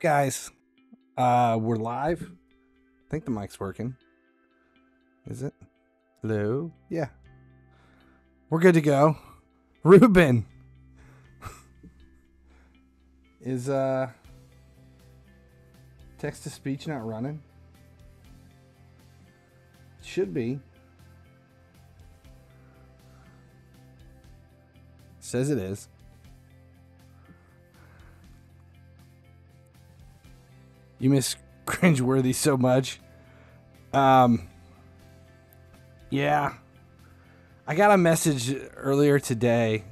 guys? We're live. I think the mic's working. Is it? Hello? Yeah. We're good to go. Ruben. Is text to speech not running? Should be. Says it is. You miss cringeworthy so much. Yeah. I got a message earlier today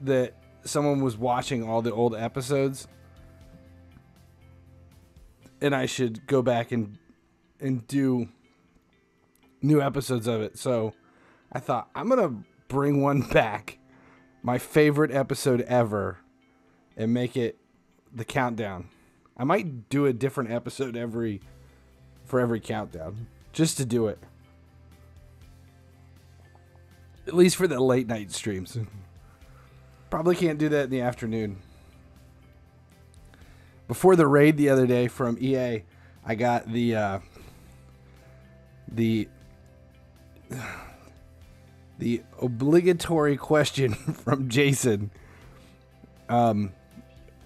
that someone was watching all the old episodes and I should go back and do new episodes of it. So I thought I'm going to bring one back, my favorite episode ever, and make it the countdown. I might do a different episode for every countdown, just to do it. At least for the late night streams. Probably can't do that in the afternoon. Before the raid the other day from EA, I got the obligatory question from Jason.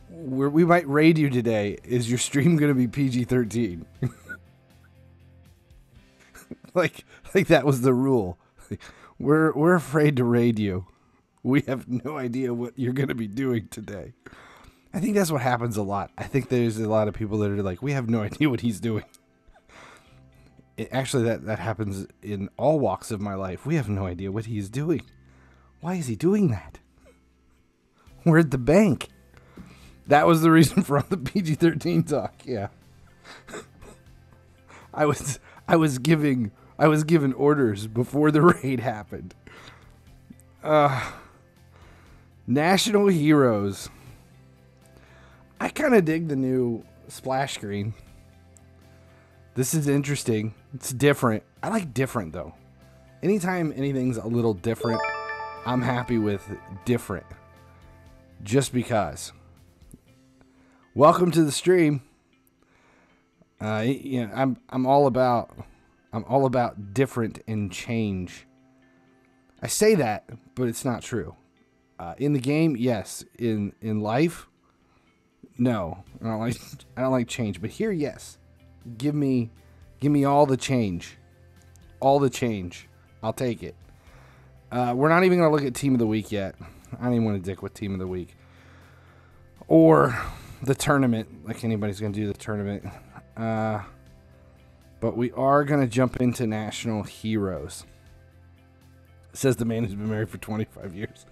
We might raid you today. Is your stream going to be PG-13? like that was the rule. We're afraid to raid you. We have no idea what you're going to be doing today. I think that's what happens a lot. I think there's a lot of people that are like, we have no idea what he's doing. Actually, that happens in all walks of my life. We have no idea what he's doing. Why is he doing that? We're at the bank. That was the reason for all the PG-13 talk. Yeah. I was given orders before the raid happened. National Heroes. I kind of dig the new splash screen. This is interesting. It's different. I like different, though. Anytime anything's a little different, I'm happy with different. Just because. Welcome to the stream. I'm all about different and change. I say that, but it's not true. In the game, yes. In life, no. I don't like change. But here, yes. Give me all the change. All the change. I'll take it. We're not even gonna look at Team of the Week yet. I don't even want to dick with Team of the Week. Or the tournament, like anybody's going to do the tournament. But we are going to jump into National Heroes. Says the man who's been married for 25 years.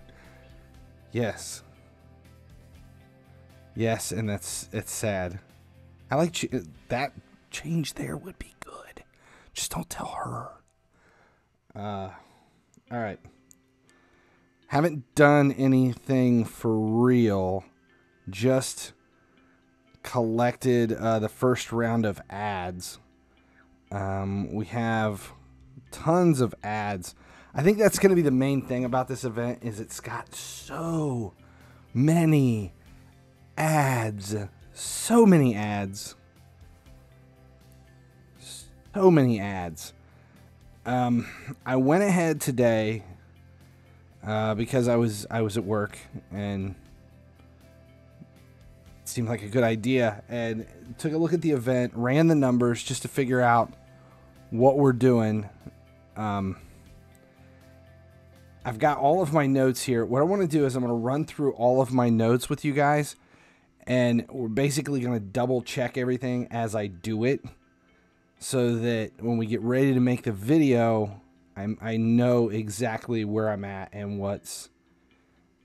Yes. Yes, and it's sad. I like that change there would be good. Just don't tell her. All right. Haven't done anything for real. Just collected the first round of ads. We have tons of ads. I think that's going to be the main thing about this event is it's got so many ads. So many ads. So many ads. I went ahead today because I was at work and it seemed like a good idea, and took a look at the event, ran the numbers just to figure out what we're doing. I've got all of my notes here. What I want to do is I'm going to run through all of my notes with you guys, and we're basically going to double check everything as I do it so that when we get ready to make the video, I know exactly where I'm at and what's,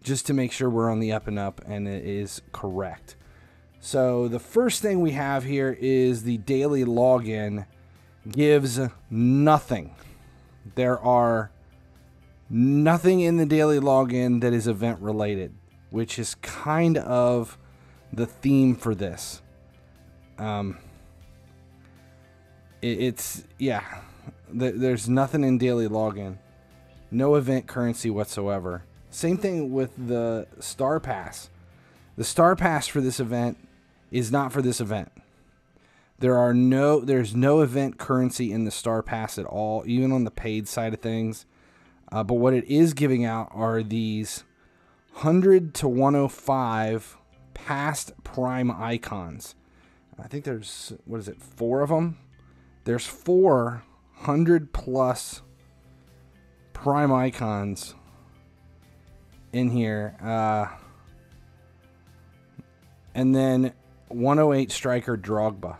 just to make sure we're on the up and up and it is correct. So the first thing we have here is the daily login gives nothing. There are nothing in the daily login that is event related, which is kind of the theme for this. There's nothing in daily login. No event currency whatsoever. Same thing with the Star Pass. The Star Pass for this event is not for this event. There's no event currency in the Star Pass at all, even on the paid side of things. But what it is giving out are these 100 to 105 past prime icons. I think there's, 4 of them? There's 400 plus prime icons in here. And then 108 striker Drogba.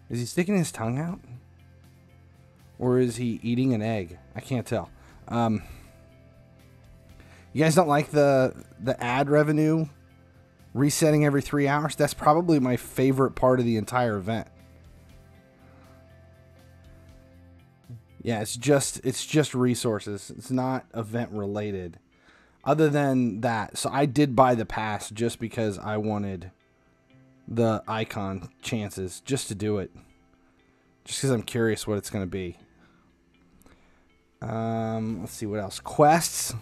Is he sticking his tongue out? Or is he eating an egg? I can't tell. You guys don't like the ad revenue resetting every 3 hours? That's probably my favorite part of the entire event. Yeah, it's just resources. It's not event related. Other than that, so I did buy the pass just because I wanted the icon chances, just to do it. Just because I'm curious what it's going to be. Let's see what else. Quests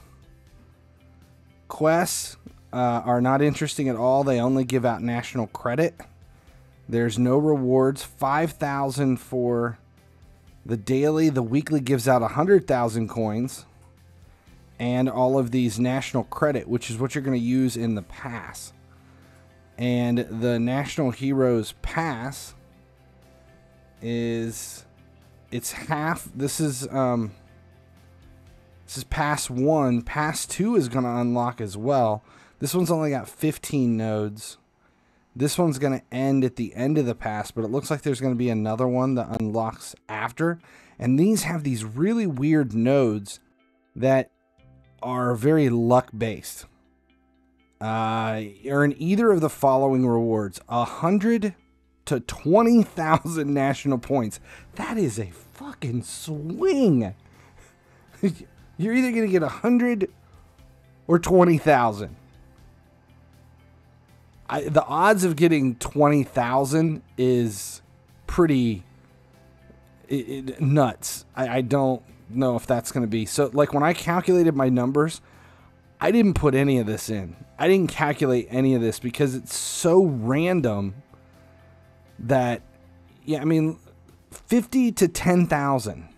are not interesting at all. They only give out national credit. There's no rewards. 5,000 for the daily. The weekly gives out 100,000 coins. And all of these national credit, which is what you're going to use in the pass. And the National Heroes Pass it's half. This is Pass 1. Pass 2 is going to unlock as well. This one's only got 15 nodes. This one's going to end at the end of the pass, but it looks like there's going to be another one that unlocks after. And these have these really weird nodes that are very luck-based. Earn either of the following rewards: 100 to 20,000 national points. That is a fucking swing. You're either going to get 100 or 20,000. The odds of getting 20,000 is pretty nuts. I don't know if that's going to be. So, like, when I calculated my numbers, I didn't put any of this in. I didn't calculate any of this because it's so random that, yeah, I mean, 50 to 10,000.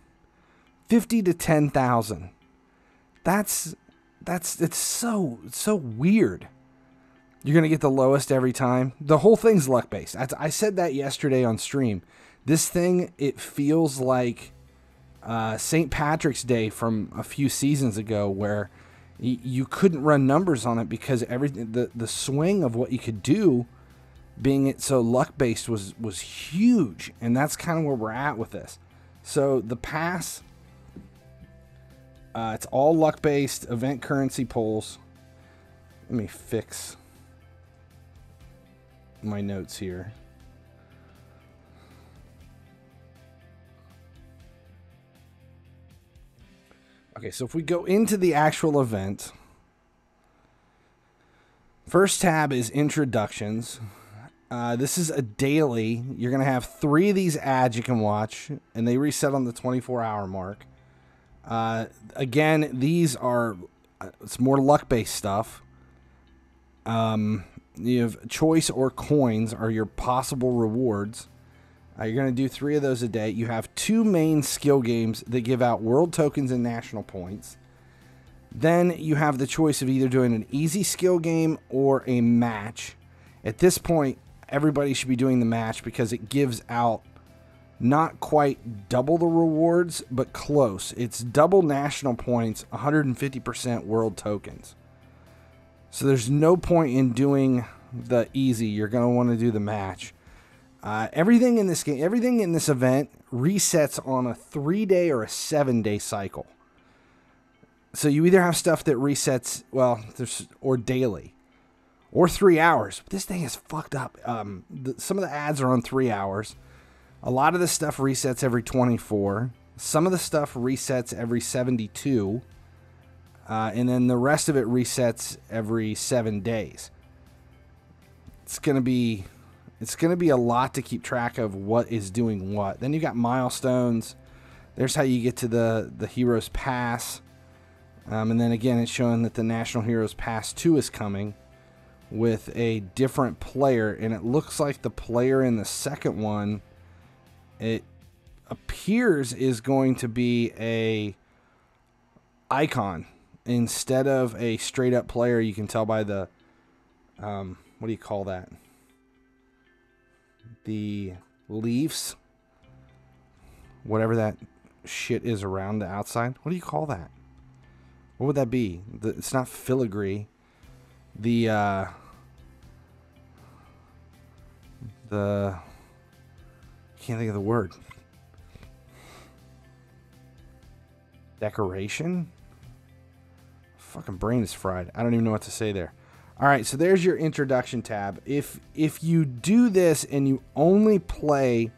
50 to 10,000. It's so weird. You're going to get the lowest every time. The whole thing's luck-based. I said that yesterday on stream. This thing, it feels like St. Patrick's Day from a few seasons ago, where you couldn't run numbers on it because everything, the swing of what you could do, being it so luck-based, was huge. And that's kind of where we're at with this. So the pass, it's all luck-based, event currency pulls. Let me fix my notes here. Okay, so if we go into the actual event, first tab is introductions. This is a daily. You're going to have 3 of these ads you can watch, and they reset on the 24-hour mark. Again, these are, it's more luck-based stuff. You have choice or coins are your possible rewards. You're going to do 3 of those a day. You have 2 main skill games that give out world tokens and national points. Then you have the choice of either doing an easy skill game or a match. At this point, everybody should be doing the match because it gives out not quite double the rewards, but close. It's double national points, 150% world tokens. So there's no point in doing the easy. You're going to want to do the match. Everything in this game, everything in this event resets on a 3-day or a 7-day cycle. So you either have stuff that resets, or daily, or 3 hours. But this thing is fucked up. Some of the ads are on 3 hours. A lot of the stuff resets every 24. Some of the stuff resets every 72. And then the rest of it resets every 7 days. It's going to be a lot to keep track of what is doing what. Then you got milestones. There's how you get to the Heroes Pass. And then again, it's showing that the National Heroes Pass 2 is coming, with a different player, and it looks like the player in the second one, it appears, is going to be a icon instead of a straight up player. You can tell by the what do you call that, the leaves, whatever that shit is around the outside. What do you call that? What would that be? It's not filigree. The can't think of the word. Decoration? Fucking brain is fried. I don't even know what to say there. All right, so there's your introduction tab. If you do this and you only play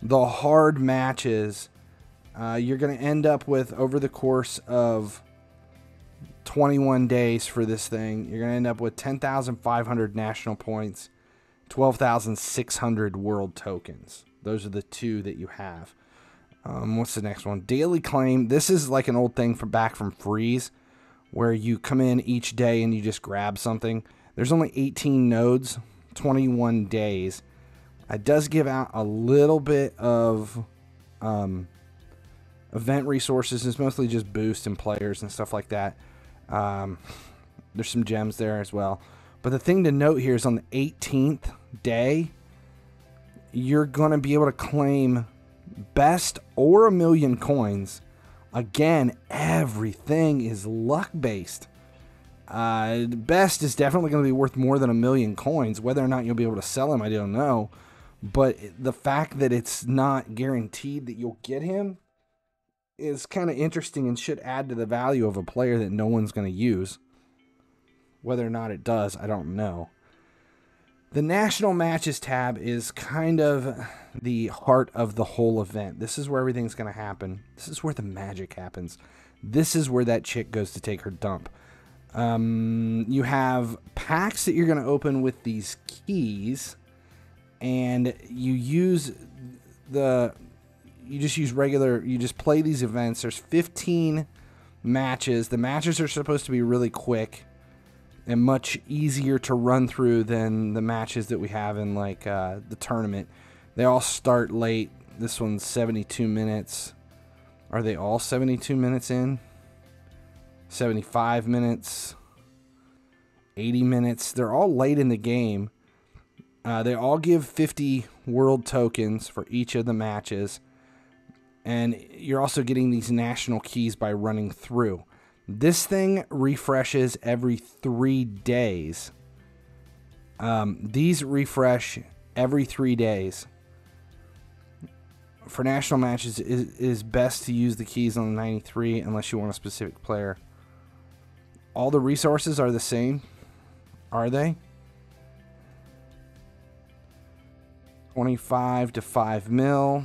the hard matches, you're going to end up with, over the course of 21 days for this thing, you're going to end up with 10,500 national points, 12,600 world tokens. Those are the two that you have. What's the next one? Daily claim. This is like an old thing from back from Freeze, where you come in each day and you just grab something. There's only 18 nodes, 21 days. It does give out a little bit of event resources. It's mostly just boost and players and stuff like that. There's some gems there as well. But the thing to note here is on the 18th day, you're going to be able to claim best or 1 million coins. Again, everything is luck based. Best is definitely going to be worth more than 1 million coins. Whether or not you'll be able to sell him, I don't know. But the fact that it's not guaranteed that you'll get him is kind of interesting and should add to the value of a player that no one's going to use. Whether or not it does, I don't know. The National Matches tab is kind of the heart of the whole event. This is where everything's going to happen. This is where the magic happens. This is where that chick goes to take her dump. You have packs that you're going to open with these keys, and you just play these events. There's 15 matches. The matches are supposed to be really quick and much easier to run through than the matches that we have in like the tournament. They all start late. This one's 72 minutes. Are they all 72 minutes in? 75 minutes, 80 minutes. They're all late in the game. They all give 50 world tokens for each of the matches. And you're also getting these national keys by running through. This thing refreshes every 3 days. These refresh every 3 days. For national matches, it is best to use the keys on the 93 unless you want a specific player. All the resources are the same. Are they? 25 to 5 mil.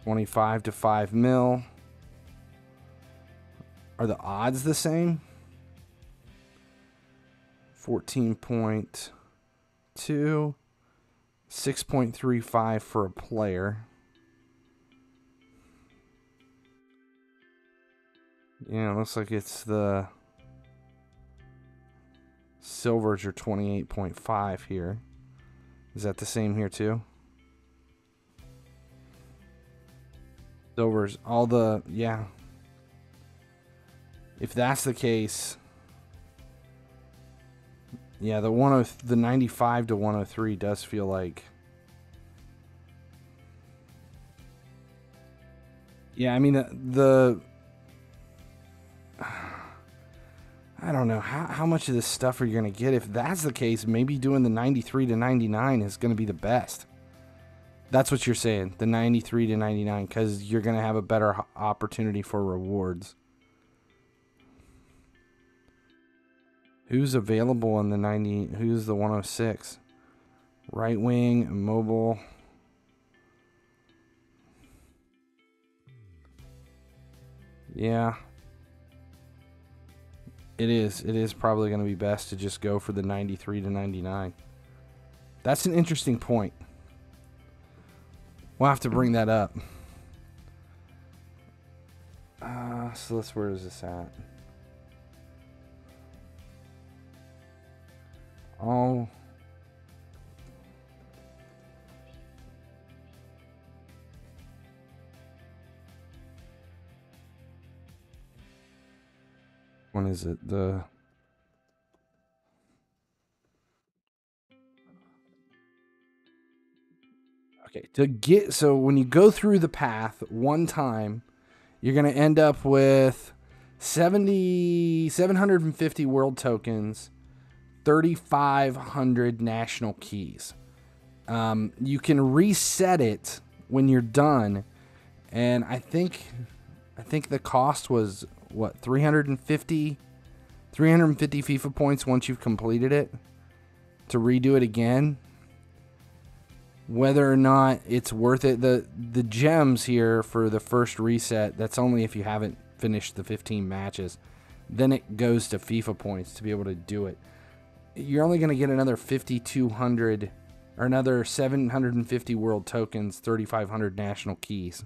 25 to 5 mil. Are the odds the same? 14.2. 6.35 for a player. Yeah, it looks like it's the silvers are 28.5 here. Is that the same here too? Silvers, all the, yeah. If that's the case, yeah, the 95 to 103 does feel like. Yeah, I mean the I don't know how much of this stuff are you going to get. If that's the case, maybe doing the 93 to 99 is going to be the best. That's what you're saying, the 93 to 99, because you're going to have a better opportunity for rewards. Who's available in the 90? Who's the 106? Right wing, mobile. Yeah. It is. It is probably going to be best to just go for the 93 to 99. That's an interesting point. We'll have to bring that up. So where is this at? all. When is it? Okay, so when you go through the path one time, you're going to end up with 750 world tokens, 3,500 national keys. You can reset it when you're done, and I think the cost was what, 350 FIFA points once you've completed it to redo it again. Whether or not it's worth it, the gems here for the first reset, that's only if you haven't finished the 15 matches. Then it goes to FIFA points to be able to do it. You're only going to get another 5,200 or another 750 world tokens, 3,500 national keys.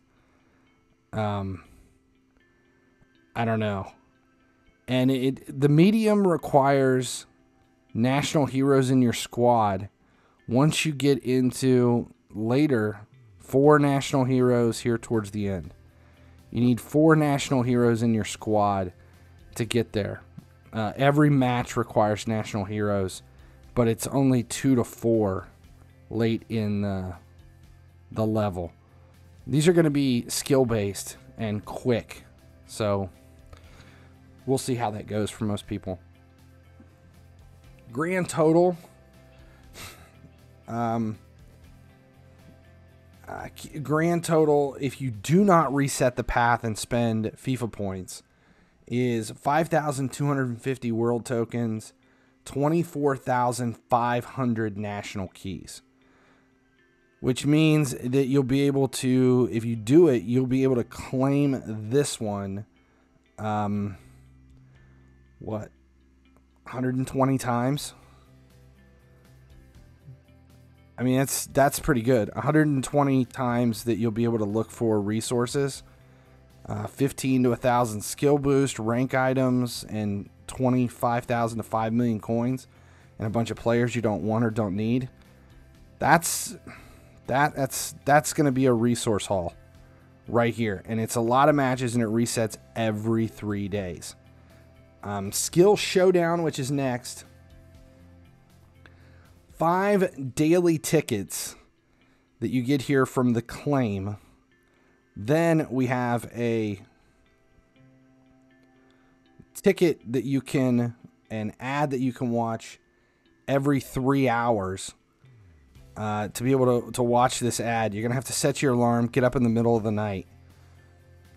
I don't know. And the medium requires national heroes in your squad. Once you get into later, 4 national heroes here towards the end. You need 4 national heroes in your squad to get there. Every match requires national heroes, but it's only 2 to 4 late in the level. These are going to be skill-based and quick, so we'll see how that goes for most people. Grand total... grand total, if you do not reset the path and spend FIFA points, is 5,250 world tokens, 24,500 national keys. Which means that you'll be able to, if you do it, you'll be able to claim this one, what, 120 times? I mean, that's pretty good. 120 times that you'll be able to look for resources. 15 to 1,000 skill boost, rank items, and 25,000 to 5 million coins, and a bunch of players you don't want or don't need. That's going to be a resource haul right here. And it's a lot of matches, and it resets every 3 days. Skill Showdown, which is next. 5 daily tickets that you get here from the claim. Then we have a ticket that you can, an ad that you can watch every 3 hours. To be able to watch this ad, you're going to have to set your alarm, get up in the middle of the night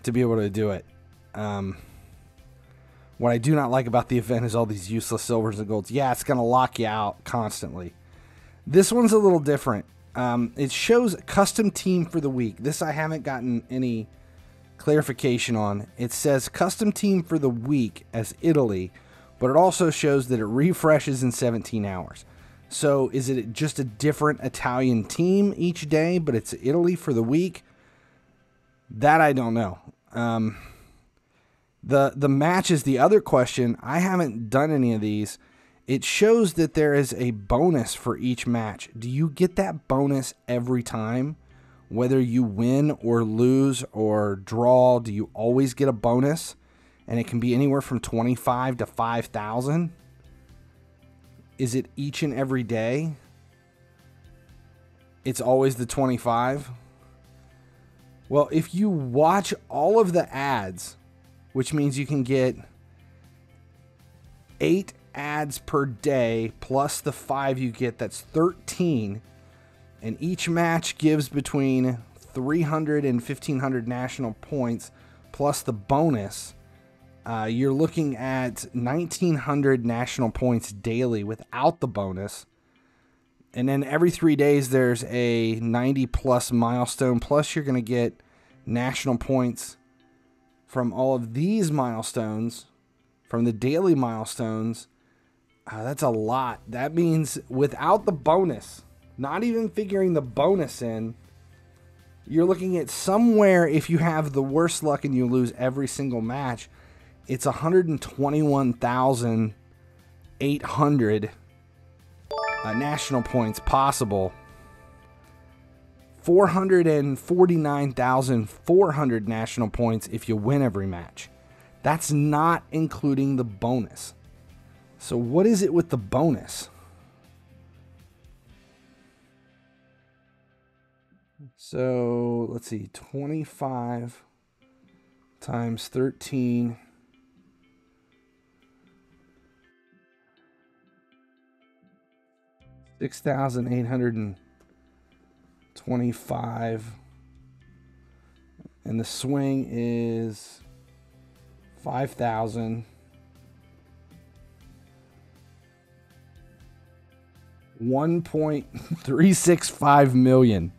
to be able to do it. What I do not like about the event is all these useless silvers and golds. Yeah, it's going to lock you out constantly. This one's a little different. It shows custom team for the week. This I haven't gotten any clarification on. It says custom team for the week as Italy, but it also shows that it refreshes in 17 hours. So is it just a different Italian team each day, but it's Italy for the week? That I don't know. The match is the other question. I haven't done any of these. It shows that there is a bonus for each match. Do you get that bonus every time? Whether you win or lose or draw, do you always get a bonus? And it can be anywhere from 25 to 5,000. Is it each and every day? It's always the 25. Well, if you watch all of the ads, which means you can get 8 ads per day plus the 5 you get, that's 13, and each match gives between 300 and 1,500 national points plus the bonus. You're looking at 1,900 national points daily without the bonus, and then every 3 days there's a 90 plus milestone, plus you're going to get national points from all of these milestones, from the daily milestones. That's a lot. That means without the bonus, not even figuring the bonus in, you're looking at somewhere, if you have the worst luck and you lose every single match, it's 121,800 national points possible. 449,400 national points if you win every match. That's not including the bonus. So what is it with the bonus? So let's see, 25 times 13. 6,825, and the swing is 5,000. 1.365 million.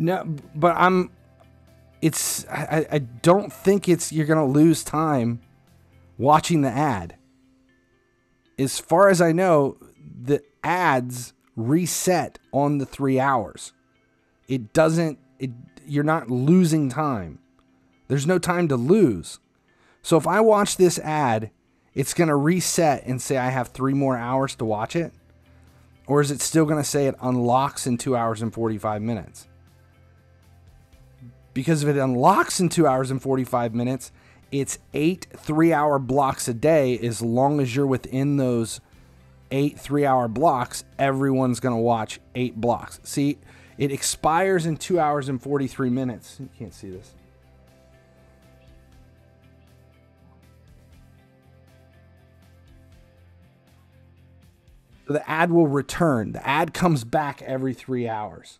No, but I don't think you're going to lose time watching the ad. As far as I know, the ads reset on the 3 hours. You're not losing time. There's no time to lose. So if I watch this ad, it's going to reset and say I have 3 more hours to watch it? Or is it still going to say it unlocks in 2 hours and 45 minutes? Because if it unlocks in 2 hours and 45 minutes, it's 8 3-hour blocks a day. As long as you're within those 8 3-hour blocks, everyone's going to watch 8 blocks. See, it expires in 2 hours and 43 minutes. You can't see this. So the ad will return. The ad comes back every 3 hours.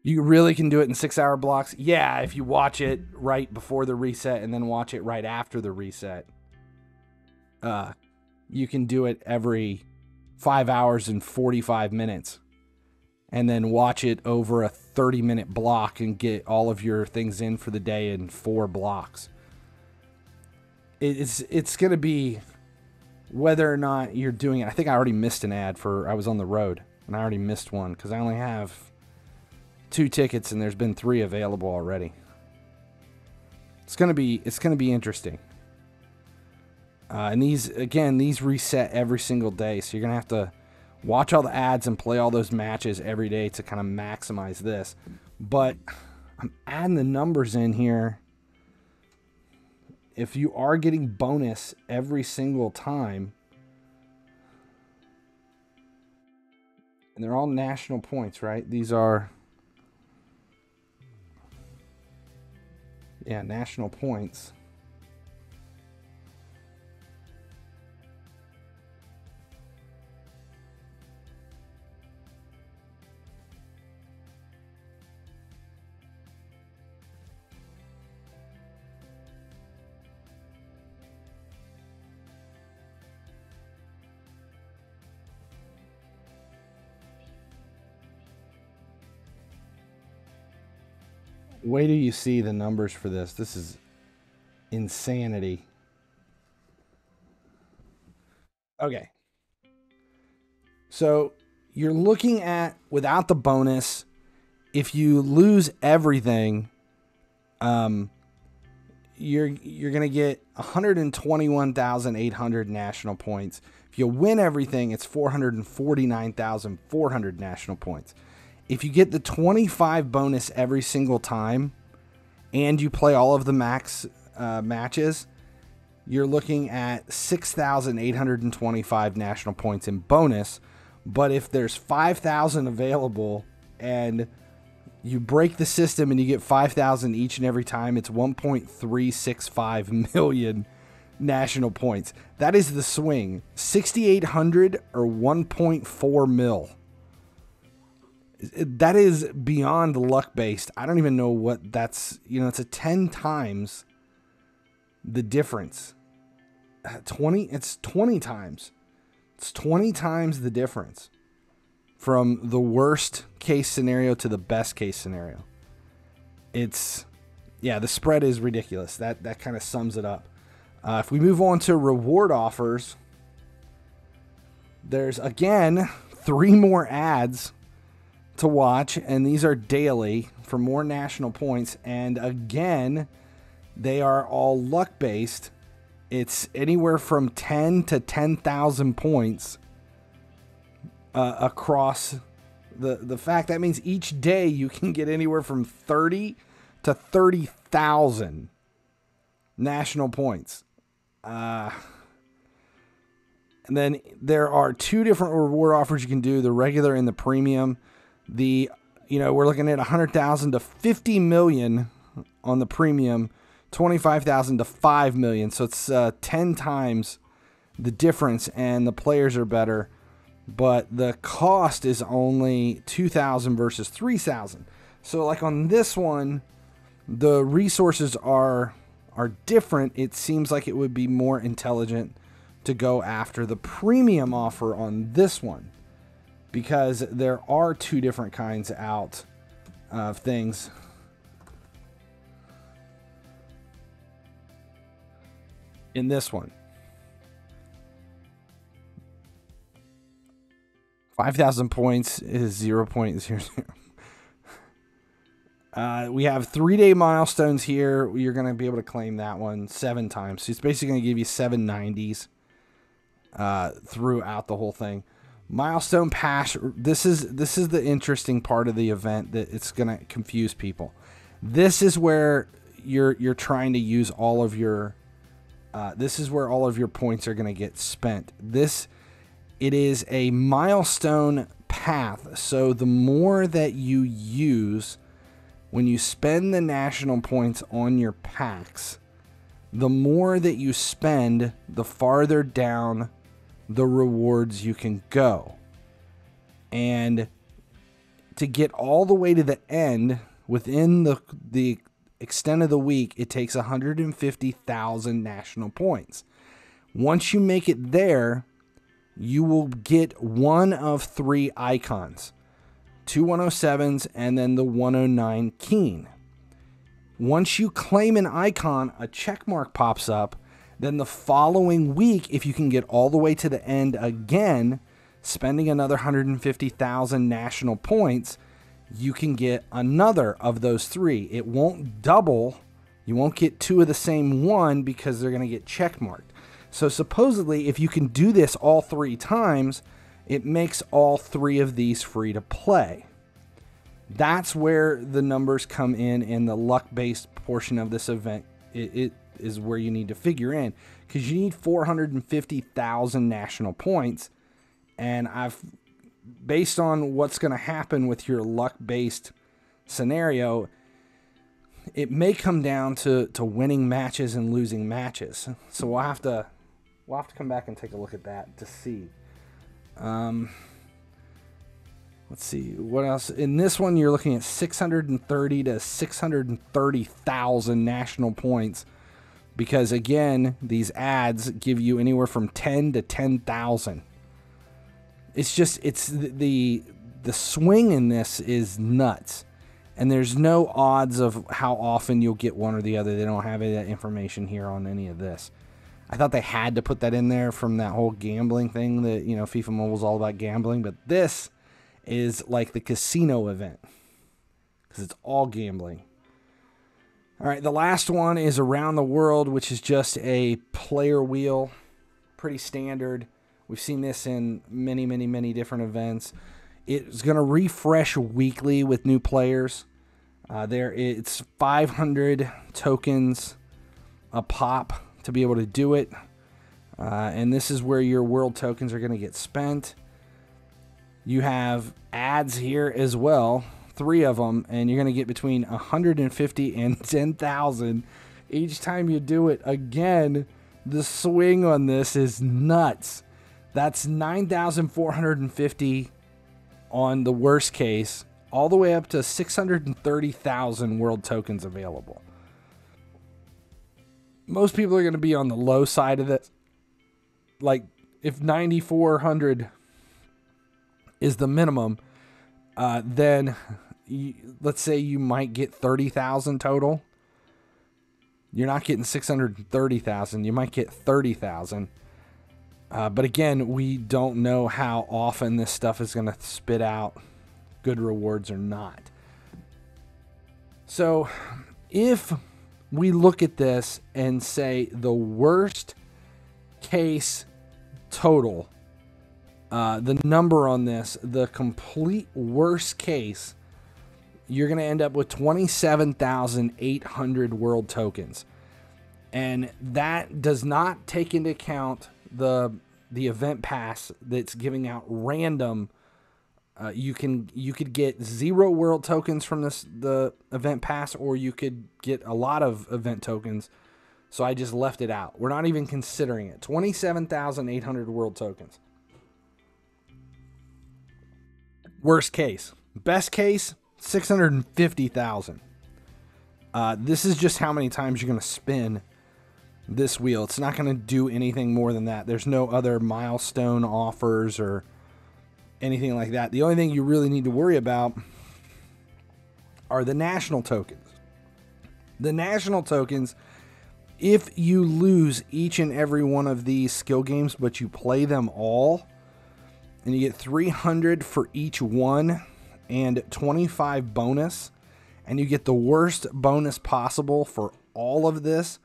You really can do it in 6-hour blocks. Yeah, if you watch it right before the reset and then watch it right after the reset. You can do it every 5 hours and 45 minutes. And then watch it over a 30-minute block and get all of your things in for the day in 4 blocks. It's going to be whether or not you're doing it. I think I already missed an ad I was on the road. And I already missed one because I only have 2 tickets and there's been 3 available already. It's gonna be interesting. And these reset every single day, so you're gonna have to watch all the ads and play all those matches every day to kind of maximize this. But I'm adding the numbers in here. If you are getting bonus every single time, and they're all national points, right? These are, yeah, national points. Wait till you see the numbers for this. This is insanity. Okay. So you're looking at, without the bonus, if you lose everything, you're going to get 121,800 national points. If you win everything, it's 449,400 national points. If you get the 25 bonus every single time and you play all of the max matches, you're looking at 6,825 national points in bonus. But if there's 5,000 available and you break the system and you get 5,000 each and every time, it's 1.365 million national points. That is the swing. 6,800 or 1.4 mil. That is beyond luck based. I don't even know what that's, it's a 10 times the difference. It's 20 times. It's 20 times the difference from the worst case scenario to the best case scenario. The spread is ridiculous. That kind of sums it up. If we move on to reward offers, There's, again, 3 more ads to watch, and these are daily for more national points. And again, they are all luck-based. It's anywhere from 10 to 10,000 points across the fact. That means each day you can get anywhere from 30 to 30,000 national points. And then there are 2 different reward offers you can do, the regular and the premium. We're looking at 100,000 to 50 million on the premium, 25,000 to 5 million. So it's 10 times the difference, and the players are better. But the cost is only 2,000 versus 3,000. So like on this one, the resources are different. It seems like it would be more intelligent to go after the premium offer on this one, because there are 2 different kinds out of things. In this one, 5,000 points is 0.00. We have 3-day milestones here. You're going to be able to claim that one 7 times. So it's basically going to give you 790s throughout the whole thing. Milestone Pass. This is the interesting part of the event that it's going to confuse people. This is where you're trying to use all of your. This is where all of your points are going to get spent. It is a milestone path. So the more that you use when you spend the national points on your packs, the more that you spend, the farther down the rewards you can go. And to get all the way to the end within the extent of the week, it takes 150,000 national points. Once you make it there, you will get one of 3 icons, 2 107s and then the 109 Keen. Once you claim an icon, a check mark pops up. Then the following week, if you can get all the way to the end again, spending another 150,000 national points, you can get another of those 3. It won't double. You won't get 2 of the same one because they're going to get check marked. So supposedly, if you can do this all 3 times, it makes all 3 of these free to play. That's where the numbers come in the luck-based portion of this event. It is where you need to figure in, because you need 450,000 national points. And based on what's going to happen with your luck-based scenario, it may come down to winning matches and losing matches. So we'll have to come back and take a look at that to see. Let's see what else. In this one, you're looking at 630 to 630,000 national points, because again, these ads give you anywhere from 10 to 10,000. It's the swing in this is nuts. And there's no odds of how often you'll get one or the other. They don't have any of that information here on any of this. I thought they had to put that in there from that whole gambling thing that, FIFA Mobile's all about gambling. But this is like the casino event, because it's all gambling. All right, the last one is Around the World, which is just a player wheel. Pretty standard. We've seen this in many, many, many different events. It's going to refresh weekly with new players. It's 500 tokens a pop to be able to do it. And this is where your world tokens are going to get spent. You have ads here as well, 3 of them, and you're going to get between 150 and 10,000 each time you do it. Again, the swing on this is nuts. That's 9,450 on the worst case, all the way up to 630,000 world tokens available. Most people are going to be on the low side of this. Like, if 9,400 is the minimum, then let's say you might get 30,000 total. You're not getting 630,000. You might get 30,000. But again, we don't know how often this stuff is going to spit out good rewards or not. So if we look at this and say the worst case total, the number on this, the complete worst case, you're going to end up with 27,800 world tokens. And that does not take into account the event pass that's giving out random. You could get 0 world tokens from the event pass, or you could get a lot of event tokens. So I just left it out. We're not even considering it. 27,800 world tokens. Worst case. Best case, 650,000. This is just how many times you're going to spin this wheel. It's not going to do anything more than that. There's no other milestone offers or anything like that. The only thing you really need to worry about are the national tokens. The national tokens, if you lose each and every one of these skill games, but you play them all, and you get 300 for each one and 25 bonus, and you get the worst bonus possible for all of this,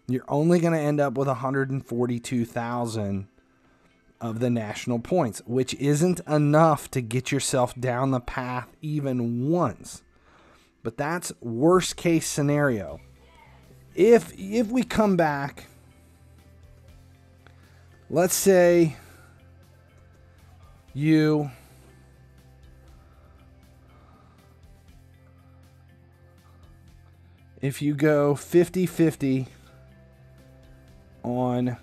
you're only going to end up with 142,000 of the national points, which isn't enough to get yourself down the path even once. But that's worst case scenario. If we come back, let's say if you go 50-50 on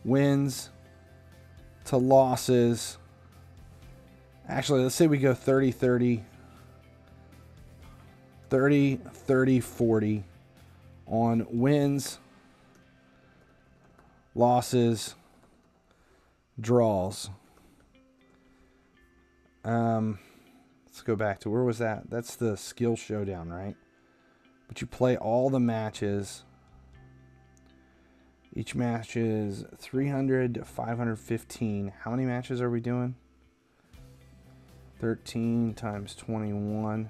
wins to losses. Actually, let's say we go 30-30, 30-30-40 on wins, losses, draws. Let's go back to, where was that? That's the skill showdown, right? But you play all the matches. Each match is 300 to 515. How many matches are we doing? 13 times 21.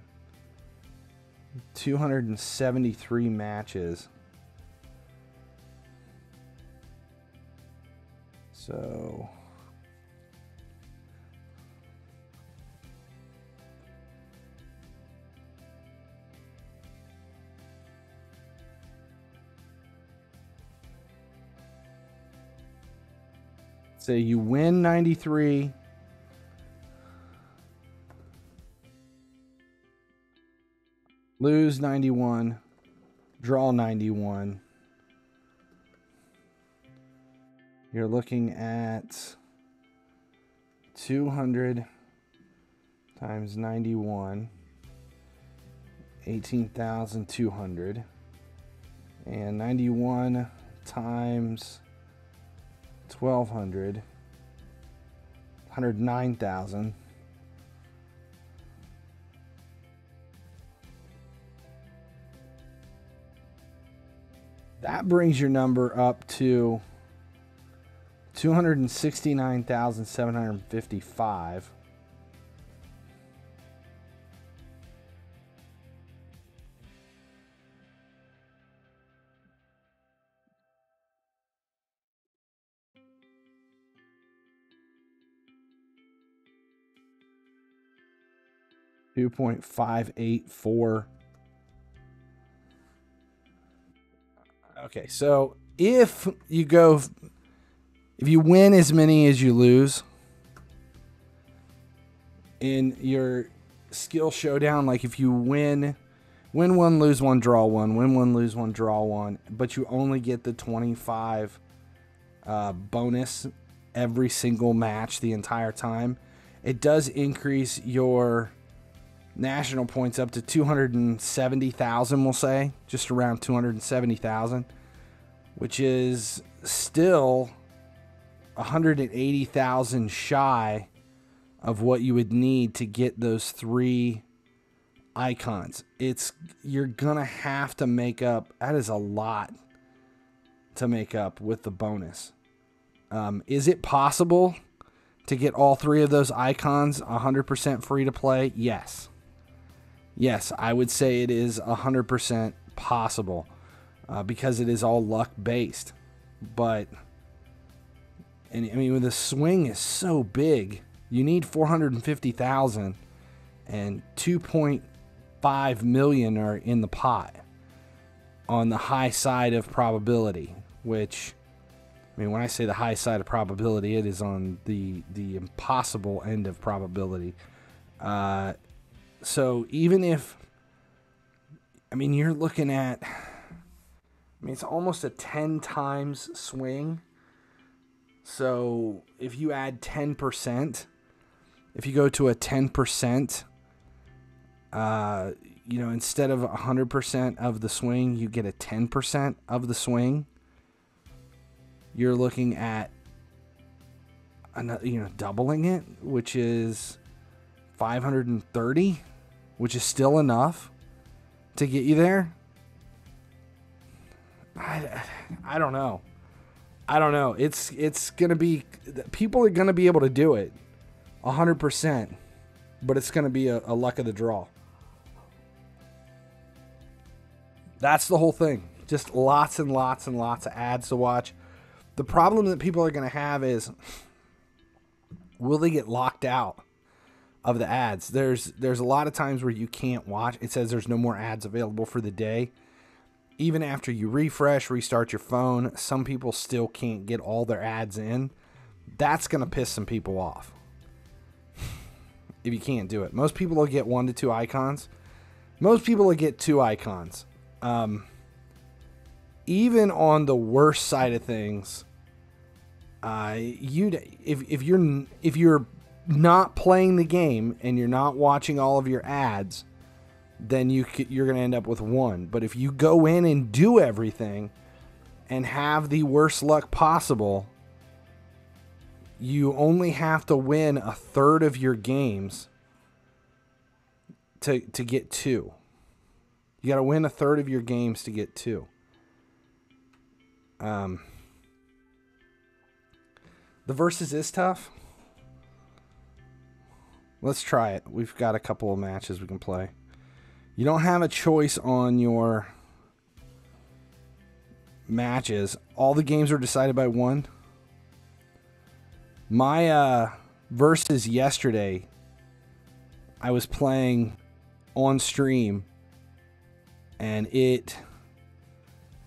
273 matches. So say you win 93, lose 91, draw 91. You're looking at 200 times 91, 18,200, and 91 times 1,200, 109,000. That brings your number up to 269,755. $2.584. Okay, so if you win as many as you lose in your skill showdown, like if you win one, lose one, draw one, win one, lose one, draw one, but you only get the 25 bonus every single match the entire time, it does increase your national points up to 270,000, we'll say, just around 270,000, which is still 180,000 shy of what you would need to get those 3 icons. You're gonna have to make up. That is a lot to make up with the bonus. Is it possible to get all three of those icons 100% free to play? Yes. Yes, I would say it is 100% possible because it is all luck based. But, and I mean, when the swing is so big, you need 450,000 and 2.5 million are in the pot on the high side of probability, which, I mean, when I say the high side of probability, it is on the impossible end of probability. So even if, I mean, you're looking at, I mean, it's almost a 10 times swing. So if you add 10%, if you go to a 10%, you know, instead of 100% of the swing, you get a 10% of the swing. You're looking at, you know, doubling it, which is 530, which is still enough to get you there. I don't know. I don't know. It's gonna be, people are gonna be able to do it 100%, but it's gonna be a luck of the draw. That's the whole thing. Just lots and lots and lots of ads to watch. The problem that people are gonna have is, will they get locked out of the ads? There's a lot of times where you can't watch. It says there's no more ads available for the day. Even after you refresh, restart your phone, some people still can't get all their ads in. That's going to piss some people off if you can't do it. Most people will get 1 to 2 icons. Most people will get 2 icons. Even on the worst side of things, if you're not playing the game and you're not watching all of your ads, then you're going to end up with 1. But if you go in and do everything and have the worst luck possible, you only have to win a third of your games to get 2. You got to win a third of your games to get 2. The versus is tough. Let's try it. We've got a couple of matches we can play. You don't have a choice on your matches. All the games are decided by 1. My versus yesterday, I was playing on stream, and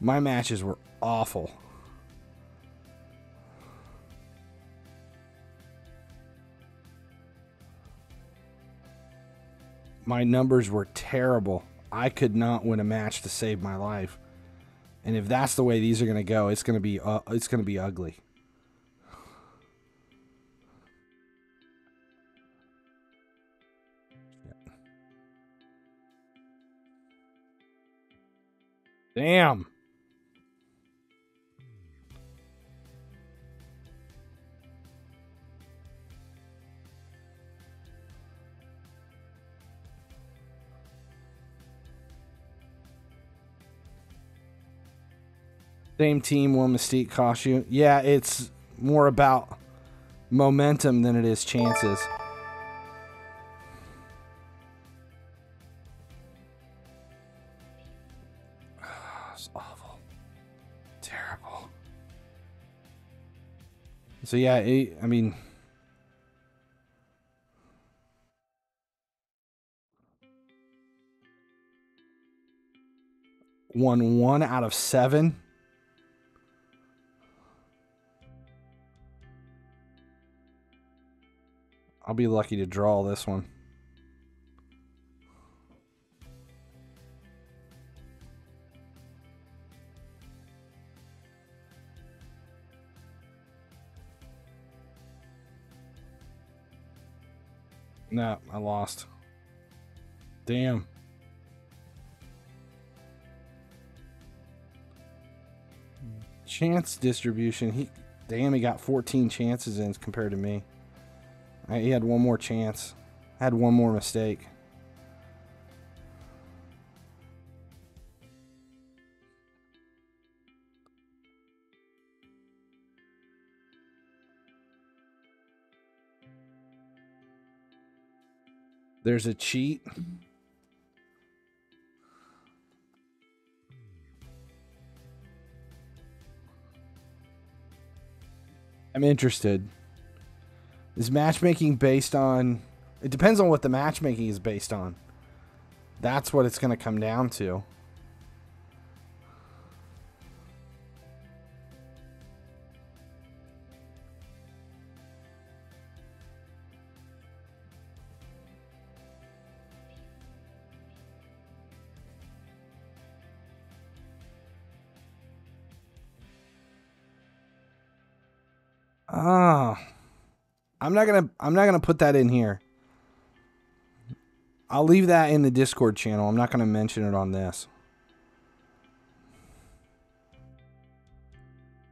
my matches were awful. My numbers were terrible. I could not win a match to save my life. And if that's the way these are going to go, it's going to be ugly. Damn. Same team, 1 mistake cost you. Yeah, it's more about momentum than it is chances. It's awful. Terrible. So yeah, I mean, won 1 out of 7. I'll be lucky to draw this one. No, I lost. Damn. Chance distribution. He got 14 chances in compared to me. He had 1 more chance. Had 1 more mistake. There's a cheat. I'm interested. Is matchmaking based on... It depends on what the matchmaking is based on. That's what it's going to come down to. I'm not gonna put that in here. I'll leave that in the Discord channel. I'm not gonna mention it on this.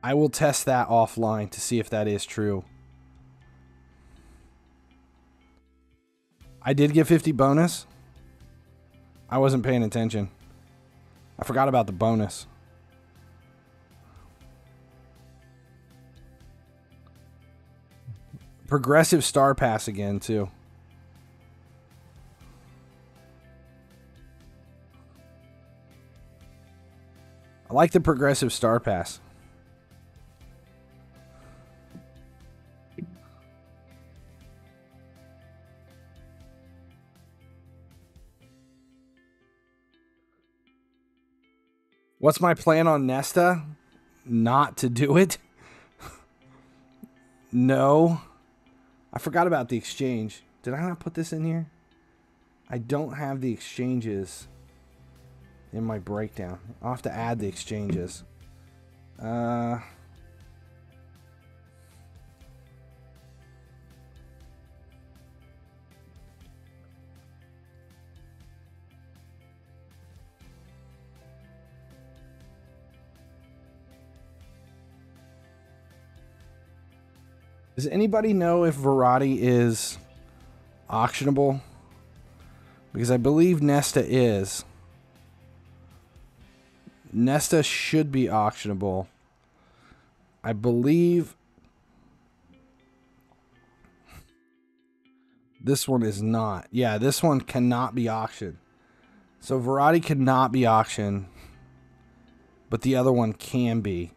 I will test that offline to see if that is true. I did get 50 bonus. I wasn't paying attention. I forgot about the bonus. Progressive Star Pass again, too. I like the Progressive Star Pass. What's my plan on Nesta? Not to do it. No. I forgot about the exchange. Did I not put this in here? I don't have the exchanges in my breakdown. I'll have to add the exchanges. Does anybody know if Verratti is auctionable? Because I believe Nesta is. Nesta should be auctionable. I believe this one is not. Yeah, this one cannot be auctioned. So Verratti cannot be auctioned, but the other one can be.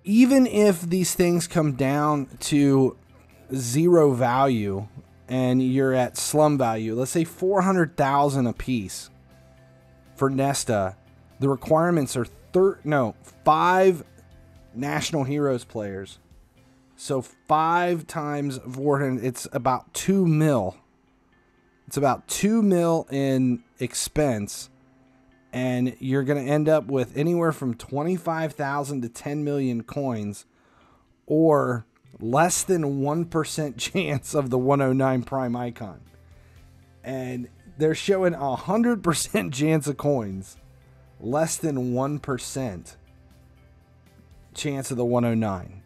Even if these things come down to 0 value and you're at slum value, let's say 400,000 a piece for Nesta, the requirements are 5 National Heroes players. So 5 times 400, it's about 2 mil. It's about 2 mil in expense. And you're going to end up with anywhere from 25,000 to 10 million coins, or less than 1% chance of the 109 prime icon. And they're showing 100% chance of coins, less than 1% chance of the 109.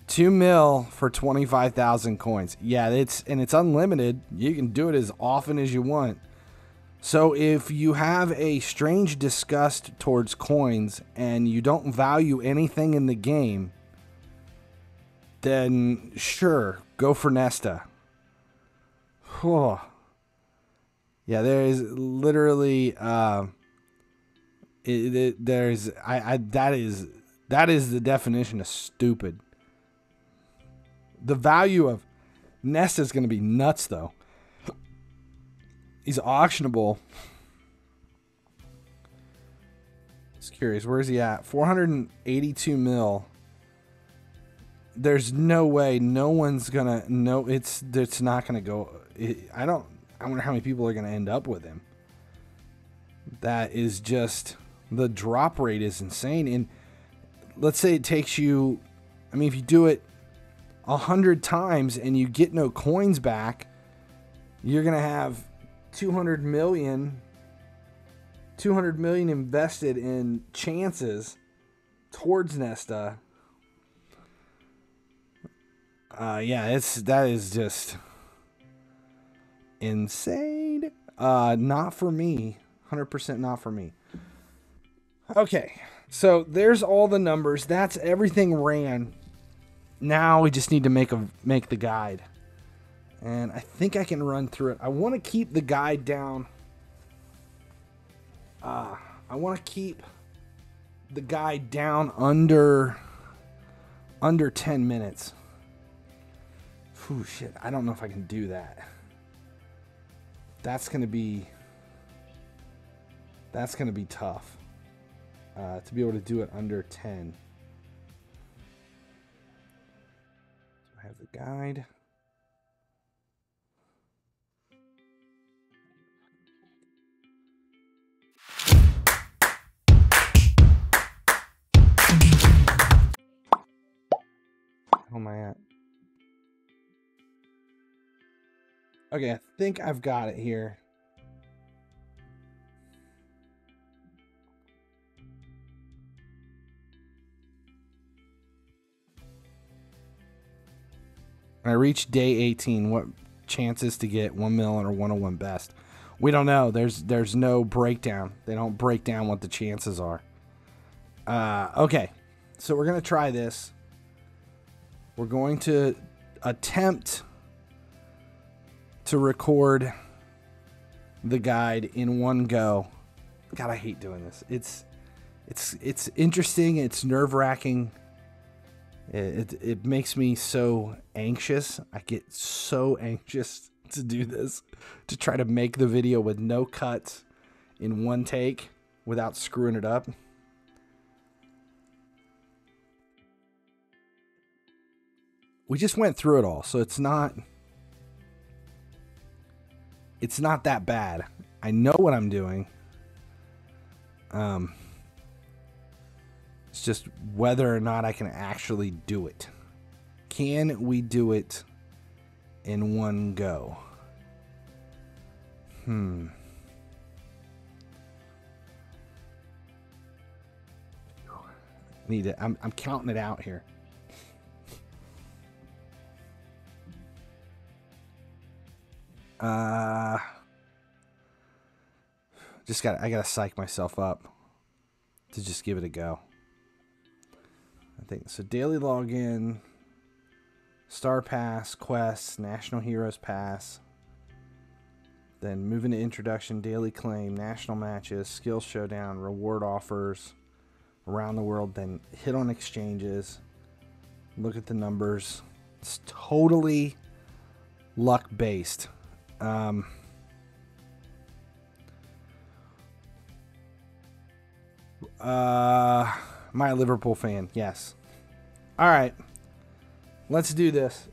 2 mil for 25,000 coins. Yeah, it's unlimited. You can do it as often as you want. So if you have a strange disgust towards coins and you don't value anything in the game, then sure, go for Nesta. Oh. Yeah, there is literally that is the definition of stupid. The value of Nesta is going to be nuts, though. He's auctionable. Just curious, where is he at? 482 mil. There's no way no one's gonna know. It's not gonna go. I wonder how many people are gonna end up with him. That is just, the drop rate is insane. And let's say it takes you, I mean, if you do it 100 times and you get no coins back, you're gonna have 200 million invested in chances towards Nesta. Yeah, that is just insane. Not for me. 100% not for me. Okay, so there's all the numbers. That's everything ran. Now we just need to make the guide. And I think I can run through it. I want to keep the guide down. I want to keep the guide down under 10 minutes. Whew, shit. I don't know if I can do that. That's going to be tough. To be able to do it under 10. So I have the guide. How am I at? Okay, I think I've got it here. When I reach day 18, what chances to get 1 million or 101 best? We don't know. There's no breakdown. They don't break down what the chances are. Okay, so we're going to try this. We're going to attempt to record the guide in one go. God, I hate doing this. It's interesting. It's nerve-wracking. It makes me so anxious. I get so anxious to do this, to try to make the video with no cuts in one take without screwing it up. We just went through it all, so it's not that bad. I know what I'm doing. It's just whether or not I can actually do it. Can we do it in one go? Need it. I'm counting it out here. I gotta psych myself up to just give it a go. I think so. Daily login, Star Pass, quests, National Heroes Pass. Then moving to introduction, daily claim, national matches, skill showdown, reward offers around the world. Then hit on exchanges. Look at the numbers. It's totally luck based. My Liverpool fan, yes. All right, let's do this.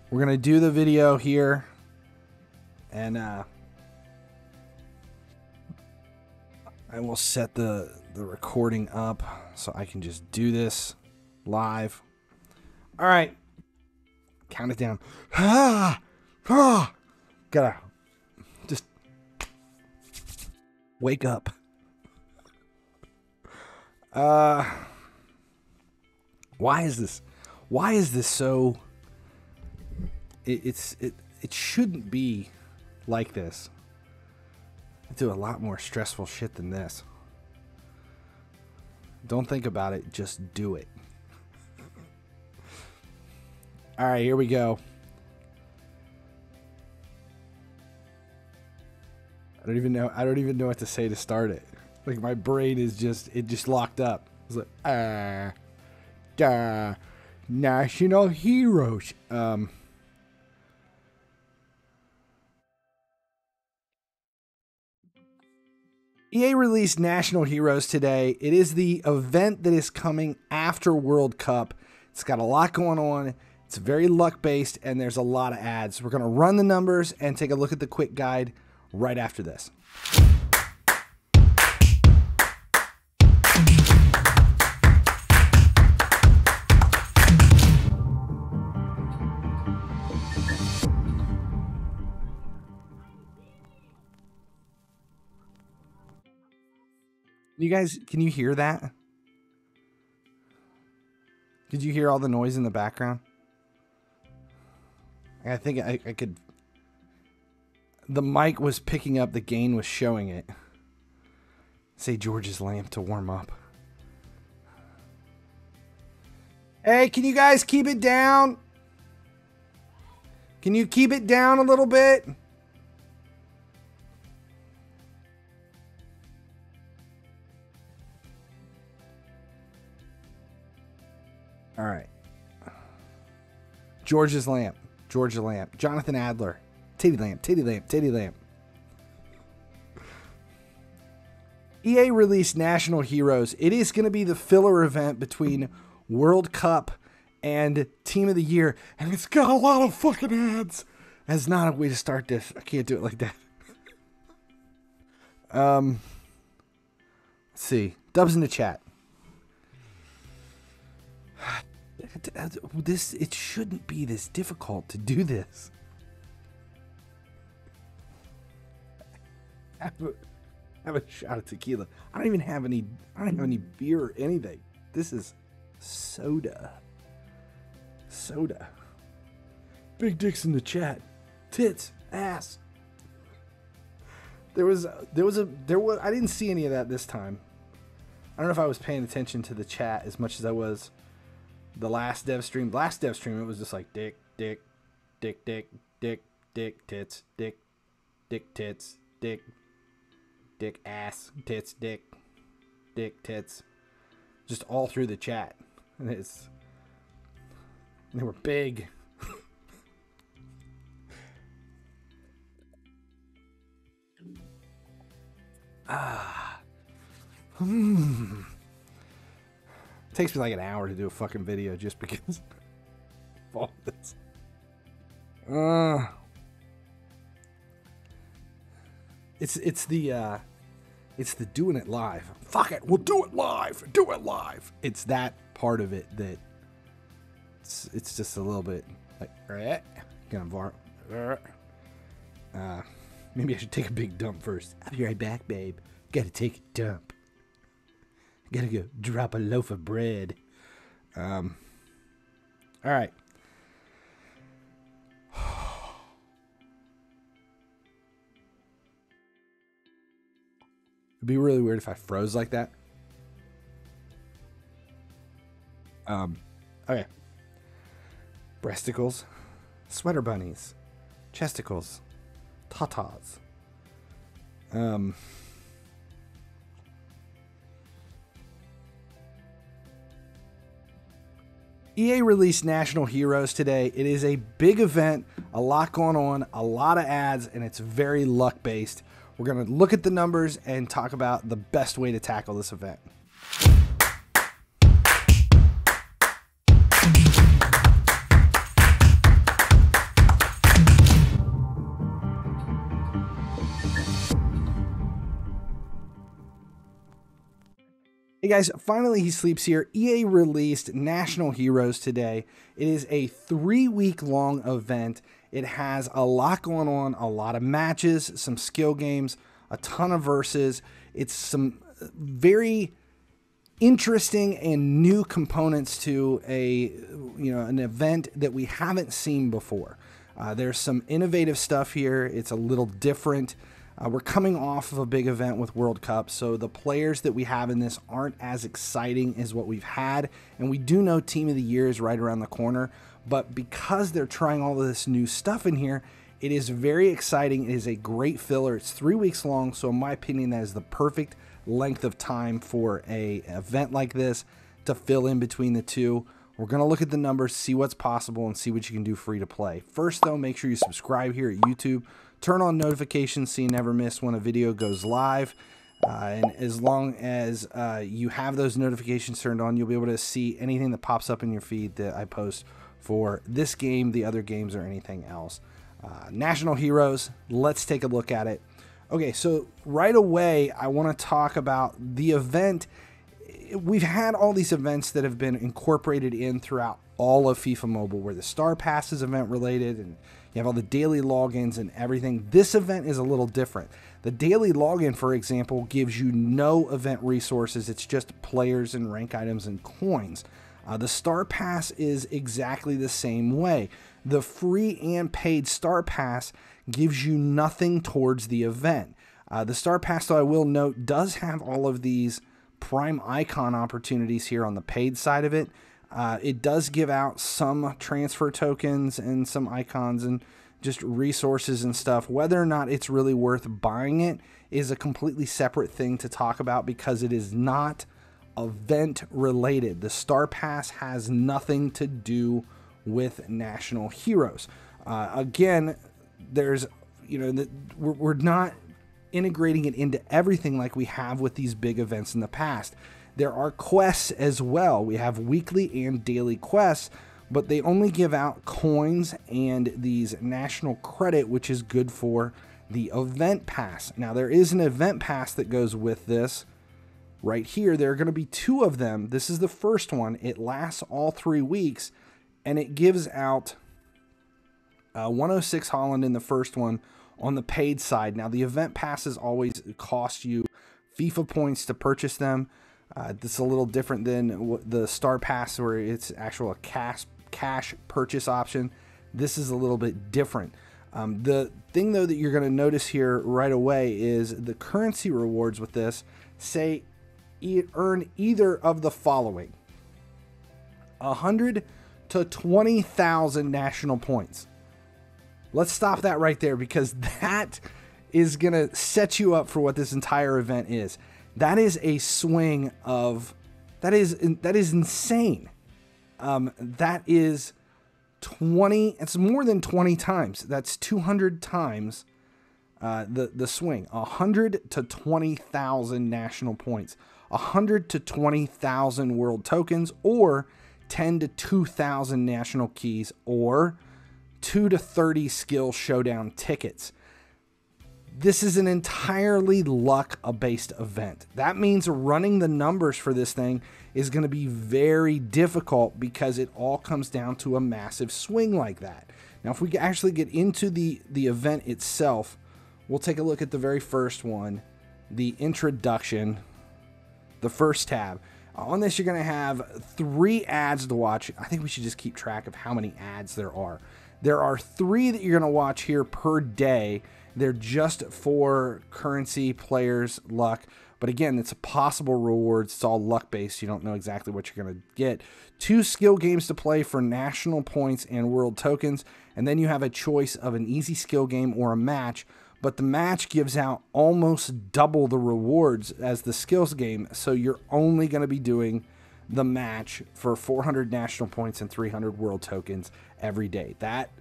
We're gonna do the video here, and I will set the recording up so I can just do this live. All right, count it down. Gotta just wake up. Why is this so? It shouldn't be like this. I do a lot more stressful shit than this. Don't think about it, just do it. All right, here we go. I don't even know what to say to start it. Like, my brain is just locked up. It's like, National Heroes. EA released National Heroes today. It is the event that is coming after World Cup. It's got a lot going on. It's very luck-based, and there's a lot of ads. We're going to run the numbers and take a look at the quick guide right after this. You guys, can you hear that? Did you hear all the noise in the background? I think I could... The mic was picking up, the gain was showing it. Say George's lamp to warm up. Hey, can you guys keep it down? Can you keep it down a little bit? All right. George's lamp. George's lamp. Jonathan Adler. Titty lamp. Titty lamp. Titty lamp. EA released National Heroes. It is going to be the filler event between World Cup and Team of the Year. And it's got a lot of fucking ads. That's not a way to start this. I can't do it like that. Let's see. Dubs in the chat. It shouldn't be this difficult to do this. Have a shot of tequila. I don't have any beer or anything. This is soda. Soda. Big dicks in the chat. Tits, ass. There was I didn't see any of that this time. I don't know if I was paying attention to the chat as much as I was the last dev stream. Last dev stream, it was just like dick, dick, dick, dick, dick, dick, tits, dick, dick, tits, dick, dick, ass, tits, dick, dick, tits. Just all through the chat. And they were big. Takes me like an hour to do a fucking video just because of all this. It's the doing it live. Fuck it, we'll do it live. Do it live. It's that part of it that it's just a little bit like maybe I should take a big dump first. I'll be right back, babe. Gotta take a dump. Gotta go drop a loaf of bread. All right. It'd be really weird if I froze like that. Okay. Breasticles, sweater bunnies, chesticles, tatas. EA released National Heroes today. It is a big event, a lot going on, a lot of ads, and it's very luck-based. We're going to look at the numbers and talk about the best way to tackle this event. Hey guys, finally he sleeps here. EA released National Heroes today. It is a 3-week-long event. It has a lot going on, a lot of matches, some skill games, a ton of verses. It's some very interesting and new components to an event that we haven't seen before. There's some innovative stuff here. It's a little different. We're coming off of a big event with World Cup, so the players that we have in this aren't as exciting as what we've had, and we do know Team of the Year is right around the corner, but because they're trying all of this new stuff in here, it is very exciting. It is a great filler. It's 3 weeks long, so in my opinion, that is the perfect length of time for an event like this to fill in between the two. We're going to look at the numbers, see what's possible, and see what you can do free to play. First, though, make sure you subscribe here at YouTube. Turn on notifications so you never miss when a video goes live. And as long as you have those notifications turned on, you'll be able to see anything that pops up in your feed that I post for this game, the other games, or anything else. National Heroes, let's take a look at it. Okay, so right away, I want to talk about the event. We've had all these events that have been incorporated in throughout all of FIFA Mobile, where the Star Pass is event related and you have all the daily logins and everything. This event is a little different. The daily login, for example, gives you no event resources. It's just players and rank items and coins. The Star Pass is exactly the same way. The free and paid Star Pass gives you nothing towards the event. The Star Pass, though, I will note, does have all of these prime icon opportunities here on the paid side of it. It does give out some transfer tokens and some icons and just resources and stuff. Whether or not it's really worth buying it is a completely separate thing to talk about, because it is not event related. The Star Pass has nothing to do with National Heroes. Again, there's, we're not integrating it into everything like we have with these big events in the past. There are quests as well. We have weekly and daily quests, but they only give out coins and these national credit, which is good for the event pass. Now, there is an event pass that goes with this right here. There are going to be 2 of them. This is the first one. It lasts all 3 weeks, and it gives out 106 Holland in the first one on the paid side. Now, the event passes always cost you FIFA points to purchase them. This is a little different than the Star Pass, where it's actual cash purchase option. This is a little bit different. The thing, though, that you're going to notice here right away is the currency rewards with this say earn either of the following: 100 to 20,000 national points. Let's stop that right there, because that is going to set you up for what this entire event is. That is a swing of, that is insane. That is 20, it's more than 20 times. That's 200 times the swing. 100 to 20,000 national points, 100 to 20,000 world tokens, or 10 to 2,000 national keys, or 2 to 30 skill showdown tickets. This is an entirely luck-based event. That means running the numbers for this thing is going to be very difficult, because it all comes down to a massive swing like that. Now, if we actually get into the event itself, we'll take a look at the very first one, the introduction, the first tab. On this, you're going to have 3 ads to watch. I think we should just keep track of how many ads there are. There are 3 that you're going to watch here per day. They're just for currency, players, luck. But again, it's a possible rewards. It's all luck-based. You don't know exactly what you're going to get. 2 skill games to play for national points and world tokens. And then you have a choice of an easy skill game or a match. But the match gives out almost double the rewards as the skills game. So you're only going to be doing the match for 400 national points and 300 world tokens every day.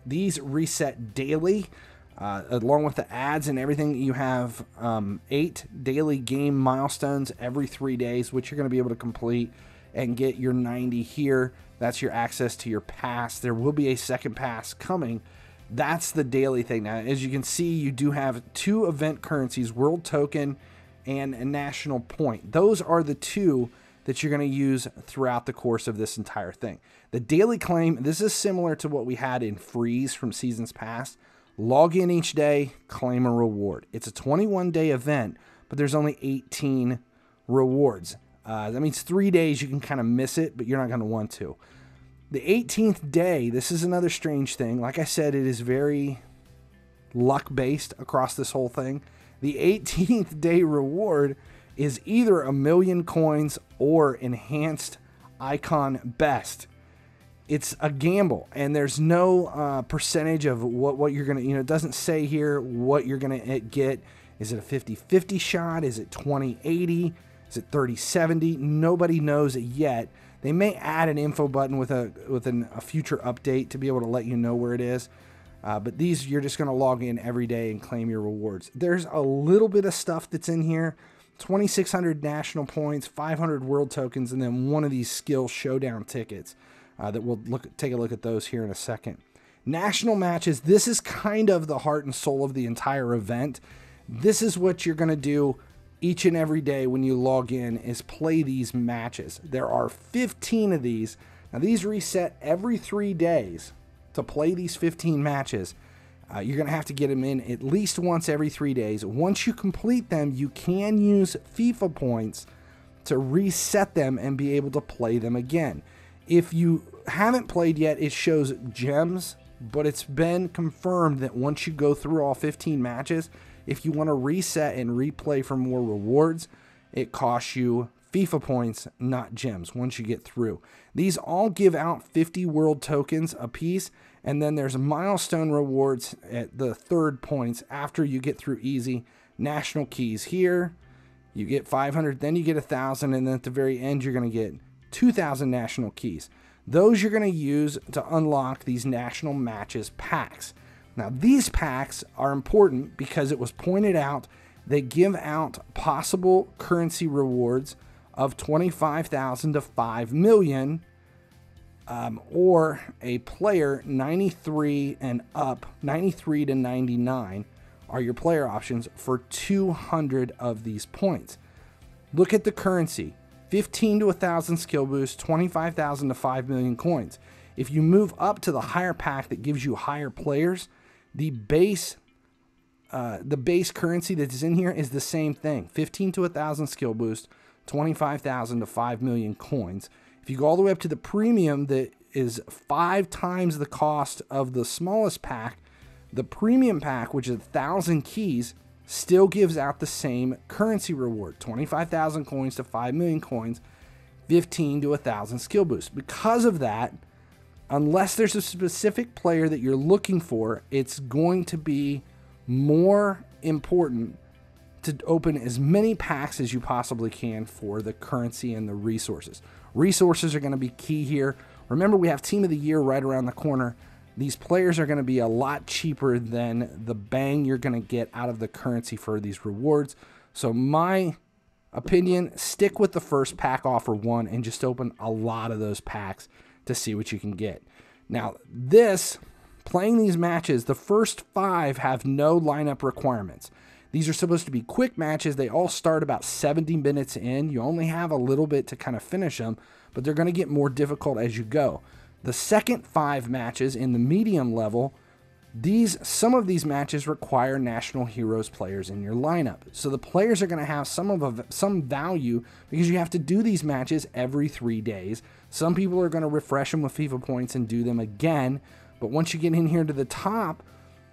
These reset daily. Along with the ads and everything, you have 8 daily game milestones every 3 days, which you're going to be able to complete and get your 90 here. That's your access to your pass. There will be a second pass coming. That's the daily thing. Now, as you can see, you do have 2 event currencies, world token and a national point. Those are the 2 that you're going to use throughout the course of this entire thing. The daily claim, this is similar to what we had in Freeze from seasons past. Log in each day, claim a reward. It's a 21-day event, but there's only 18 rewards. That means 3 days you can kind of miss it, but you're not going to want to. The 18th day, this is another strange thing. Like I said, it is very luck-based across this whole thing. The 18th day reward is either 1,000,000 coins or enhanced icon best. It's a gamble, and there's no percentage of what you're going to, it doesn't say here what you're going to get. Is it a 50-50 shot? Is it 20-80? Is it 30-70? Nobody knows it yet. They may add an info button with a future update to be able to let you know where it is. But these, you're just going to log in every day and claim your rewards. There's a little bit of stuff that's in here. 2,600 national points, 500 world tokens, and then one of these skill showdown tickets. That we'll take a look at those here in a second. National matches, this is kind of the heart and soul of the entire event. This is what you're going to do each and every day when you log in, is play these matches. There are 15 of these. Now, these reset every 3 days. To play these 15 matches, you're going to have to get them in at least once every 3 days. Once you complete them, you can use FIFA points to reset them and be able to play them again. If you haven't played yet, it shows gems but it's been confirmed that once you go through all 15 matches, if you want to reset and replay for more rewards, it costs you FIFA points, not gems, once you get through. These all give out 50 world tokens a piece, and then there's milestone rewards at the third points after you get through easy. National keys here, you get 500, then you get 1,000, and then at the very end you're going to get 2,000 national keys. Those you're going to use to unlock these national matches packs. Now these packs are important because it was pointed out they give out possible currency rewards of 25,000 to 5 million, or a player 93 and up, 93 to 99 are your player options for 200 of these points. Look at the currency: 15 to 1,000 skill boost, 25,000 to 5 million coins. If you move up to the higher pack that gives you higher players, the base currency that is in here is the same thing: 15 to 1,000 skill boost, 25,000 to 5 million coins. If you go all the way up to the premium, that is 5 times the cost of the smallest pack, the premium pack, which is 1,000 keys, still gives out the same currency reward: 25,000 coins to 5 million coins, 15 to 1,000 skill boost. Because of that, unless there's a specific player that you're looking for, it's going to be more important to open as many packs as you possibly can for the currency and the resources. Resources are going to be key here. Remember, we have Team of the Year right around the corner. These players are going to be a lot cheaper than the bang you're going to get out of the currency for these rewards. So my opinion, stick with the first pack offer one and just open a lot of those packs to see what you can get. Now, playing these matches, the first 5 have no lineup requirements. These are supposed to be quick matches. They all start about 70 minutes in. You only have a little bit to kind of finish them, but they're going to get more difficult as you go. The second 5 matches in the medium level, some of these matches require National Heroes players in your lineup. So the players are going to have some value because you have to do these matches every 3 days. Some people are going to refresh them with FIFA points and do them again. But once you get in here to the top,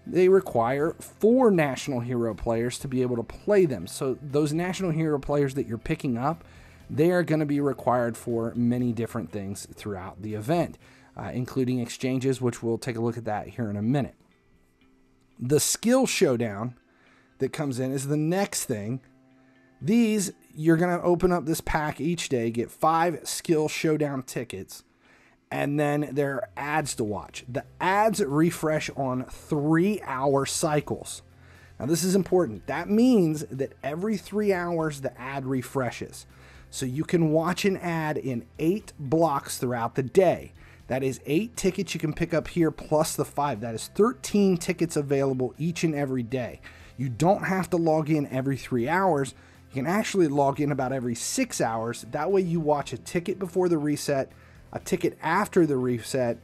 they require 4 National Hero players to be able to play them. So those National Hero players that you're picking up, they are going to be required for many different things throughout the event, including exchanges, which we'll take a look at that here in a minute. The skill showdown that comes in is the next thing. These, you're going to open up this pack each day, get 5 skill showdown tickets, and then there are ads to watch. The ads refresh on 3-hour cycles. Now this is important. That means that every 3 hours the ad refreshes. So you can watch an ad in 8 blocks throughout the day. That is 8 tickets you can pick up here plus the 5. That is 13 tickets available each and every day. You don't have to log in every 3 hours. You can actually log in about every 6 hours. That way you watch a ticket before the reset, a ticket after the reset,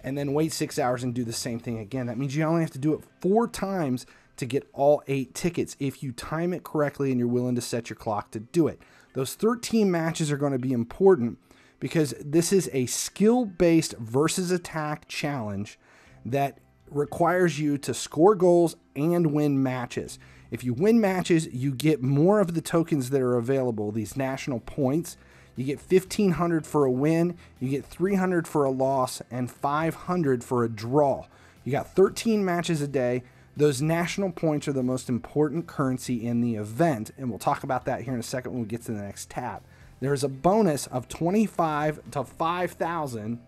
and then wait 6 hours and do the same thing again. That means you only have to do it 4 times to get all 8 tickets if you time it correctly and you're willing to set your clock to do it. Those 13 matches are going to be important because this is a skill-based versus attack challenge that requires you to score goals and win matches. If you win matches, you get more of the tokens that are available, these national points. You get 1,500 for a win, you get 300 for a loss, and 500 for a draw. You got 13 matches a day. Those national points are the most important currency in the event, and we'll talk about that here in a second when we get to the next tab. There's a bonus of 25 to 5,000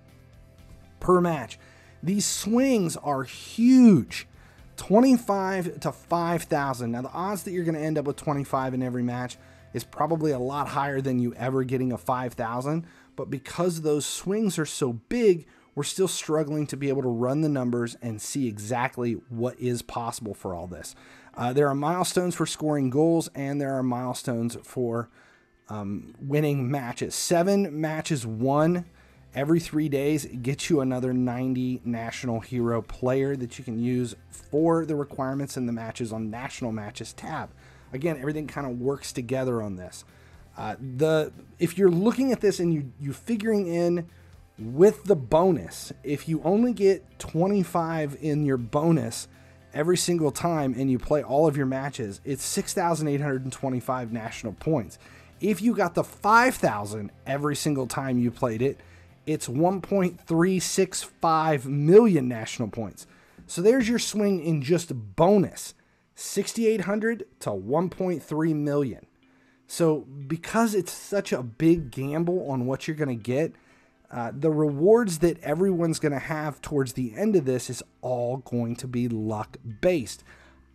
per match. These swings are huge. 25 to 5,000. Now the odds that you're going to end up with 25 in every match is probably a lot higher than you ever getting a 5,000, but because those swings are so big, we're still struggling to be able to run the numbers and see exactly what is possible for all this. There are milestones for scoring goals, and there are milestones for winning matches. 7 matches won every 3 days gets you another 90 National Hero player that you can use for the requirements in the matches on National Matches tab. Again, everything kind of works together on this. If you're looking at this and you figuring in With the bonus, if you only get 25 in your bonus every single time and you play all of your matches, it's 6,825 national points. If you got the 5,000 every single time you played it, it's 1.365 million national points. So there's your swing in just bonus, 6,800 to 1.3 million. So because it's such a big gamble on what you're going to get, the rewards that everyone's going to have towards the end of this is all going to be luck-based.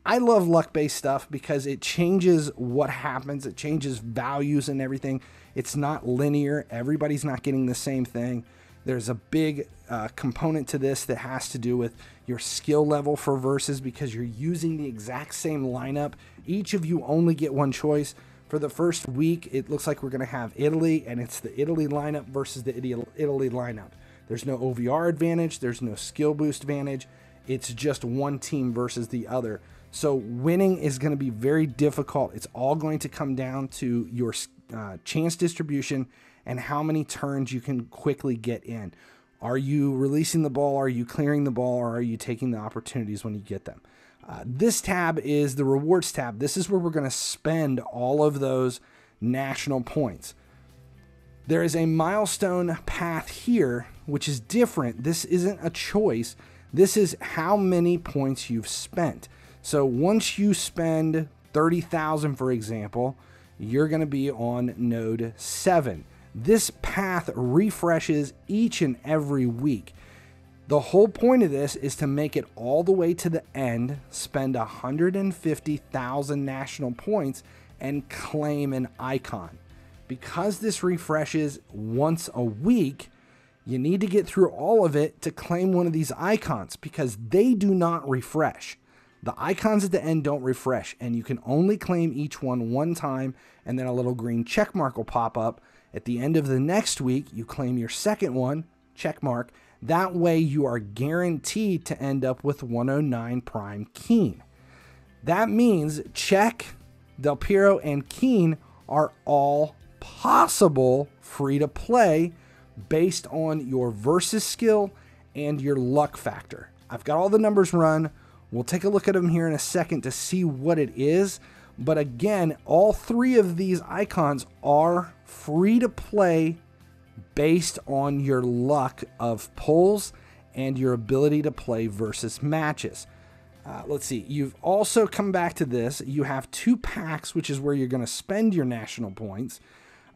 I love luck-based stuff because it changes what happens. It changes values and everything. It's not linear. Everybody's not getting the same thing. There's a big component to this that has to do with your skill level for versus, because you're using the exact same lineup. Each of you only get one choice. For the first week, it looks like we're going to have Italy, and it's the Italy lineup versus the Italy lineup. There's no OVR advantage. There's no skill boost advantage. It's just one team versus the other. So winning is going to be very difficult. It's all going to come down to your chance distribution and how many turns you can quickly get in. Are you releasing the ball? Are you clearing the ball? Or are you taking the opportunities when you get them? This tab is the rewards tab. This is where we're going to spend all of those national points. There is a milestone path here, which is different. This isn't a choice. This is how many points you've spent. So once you spend 30,000, for example, you're going to be on node 7. This path refreshes each and every week. The whole point of this is to make it all the way to the end, spend 150,000 national points, and claim an icon. Because this refreshes once a week, you need to get through all of it to claim one of these icons, because they do not refresh. The icons at the end don't refresh, and you can only claim each one time, and then a little green check mark will pop up. At the end of the next week, you claim your second one, check mark. That way you are guaranteed to end up with 109 Prime Keen. That means Check, Del Piero, and Keen are all possible free to play based on your versus skill and your luck factor. I've got all the numbers run. We'll take a look at them here in a second to see what it is. But again, all three of these icons are free to play based on your luck of pulls and your ability to play versus matches. Let's see. You've also come back to this. You have 2 packs, which is where you're going to spend your national points.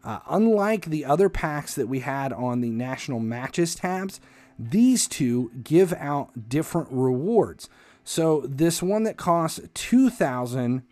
Unlike the other packs that we had on the national matches tabs, these two give out different rewards. So this one that costs 2,000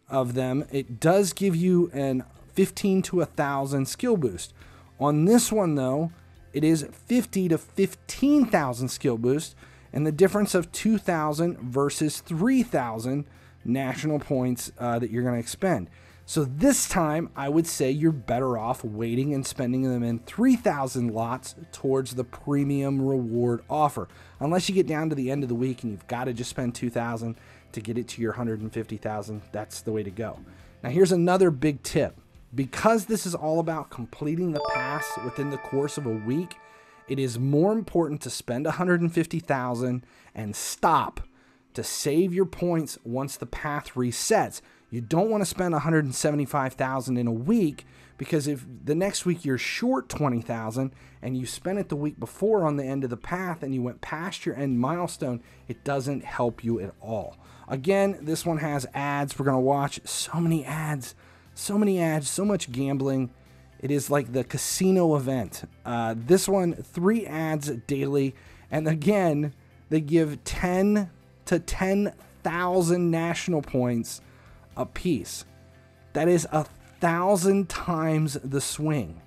of them, it does give you an 15 to 1,000 skill boost. On this one, though, it is 50 to 15,000 skill boost, and the difference of 2,000 versus 3,000 national points that you're going to expend. So this time, I would say you're better off waiting and spending them in 3,000 lots towards the premium reward offer. Unless you get down to the end of the week and you've got to just spend 2,000 to get it to your 150,000, that's the way to go. Now, here's another big tip. Because this is all about completing the pass within the course of a week, it is more important to spend 150,000 and stop to save your points once the path resets. You don't want to spend 175,000 in a week, because if the next week you're short 20,000 and you spent it the week before on the end of the path and you went past your end milestone, it doesn't help you at all. Again, this one has ads. We're going to watch so many ads. So many ads, so much gambling. It is like the casino event. This one, 3 ads daily. And again, they give 10 to 10,000 national points a piece. That is 1,000 times the swing.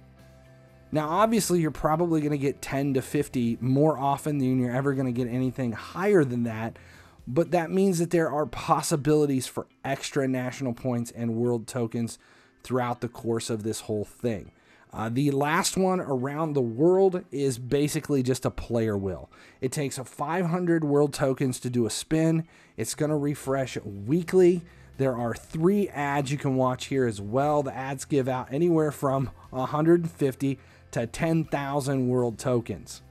Now, obviously, you're probably going to get 10 to 50 more often than you're ever going to get anything higher than that. But that means that there are possibilities for extra national points and world tokens throughout the course of this whole thing. The last one, around the world, is basically just a player will. It takes 500 world tokens to do a spin. It's going to refresh weekly. There are 3 ads you can watch here as well. The ads give out anywhere from 150 to 10,000 world tokens.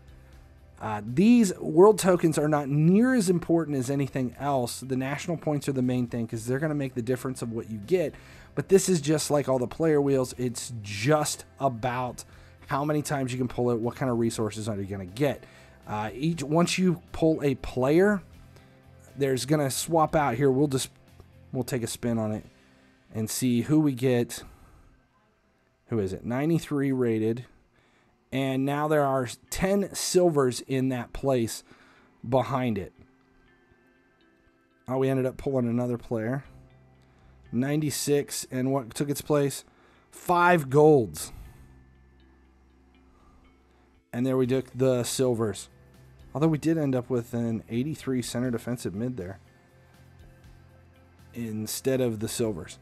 These world tokens are not near as important as anything else. The national points are the main thing because they're going to make the difference of what you get. But this is just like all the player wheels. It's just about how many times you can pull it, what kind of resources are you going to get. Once you pull a player, there's going to swap out here. We'll take a spin on it and see who we get. Who is it? 93 rated. And now there are 10 silvers in that place behind it. Oh, we ended up pulling another player. 96, and what took its place? 5 golds. And there we took the silvers. Although we did end up with an 83 center defensive mid there instead of the silvers.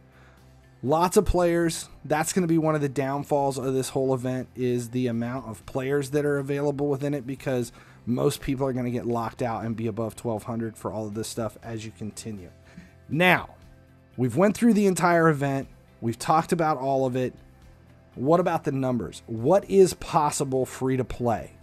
Lots of players. That's going to be one of the downfalls of this whole event, is the amount of players that are available within it, because most people are going to get locked out and be above 1,200 for all of this stuff as you continue. Now, we've went through the entire event. We've talked about all of it. What about the numbers? What is possible free to play?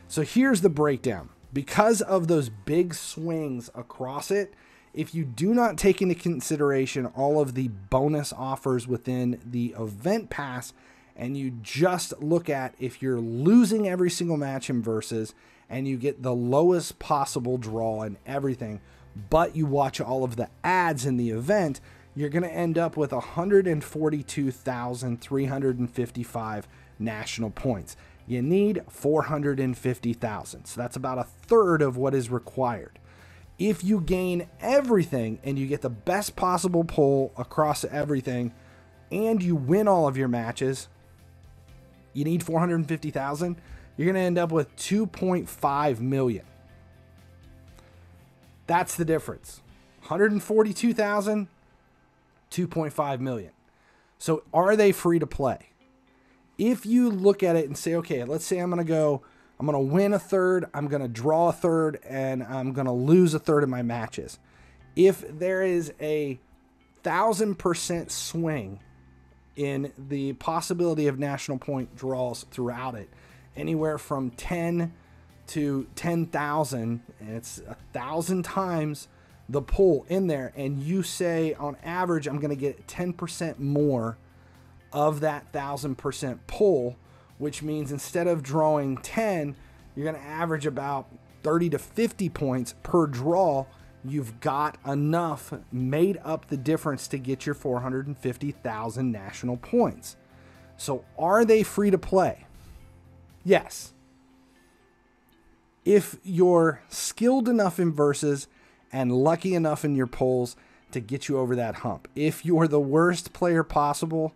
So here's the breakdown. Because of those big swings across it, if you do not take into consideration all of the bonus offers within the event pass, and you just look at if you're losing every single match in versus and you get the lowest possible draw and everything, but you watch all of the ads in the event, you're going to end up with 142,355 national points. You need 450,000. So that's about a third of what is required. If you gain everything and you get the best possible pull across everything and you win all of your matches, you need 450,000. You're going to end up with 2.5 million. That's the difference. 142,000, 2.5 million. So are they free to play? If you look at it and say, okay, let's say I'm going to win a third, I'm going to draw a third, and I'm going to lose a third of my matches. If there is a 1,000% swing in the possibility of national point draws throughout it, anywhere from 10 to 10,000, and it's 1,000 times the pull in there, and you say on average I'm going to get 10% more of that 1,000% pull, which means instead of drawing 10, you're going to average about 30 to 50 points per draw. You've got enough made up the difference to get your 450,000 national points. So are they free to play? Yes. If you're skilled enough in versus and lucky enough in your pulls to get you over that hump. If you're the worst player possible,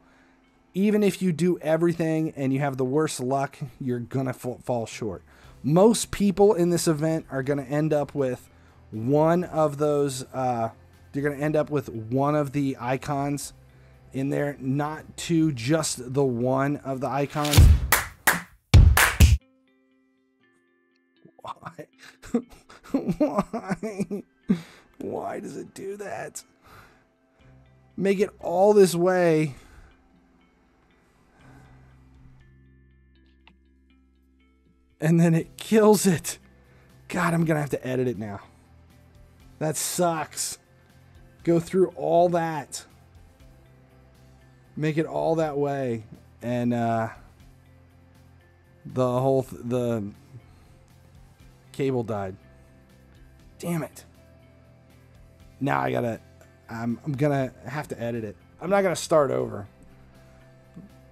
even if you do everything and you have the worst luck, you're going to fall short. Most people in this event are going to end up with one of those. You're going to end up with one of the icons in there, not two, just the one of the icons. Why? Why? Why does it do that? Make it all this way. And then it kills it. God, I'm going to have to edit it now. That sucks. Go through all that. Make it all that way. And the cable died. Damn it. Now I'm going to have to edit it. I'm not going to start over.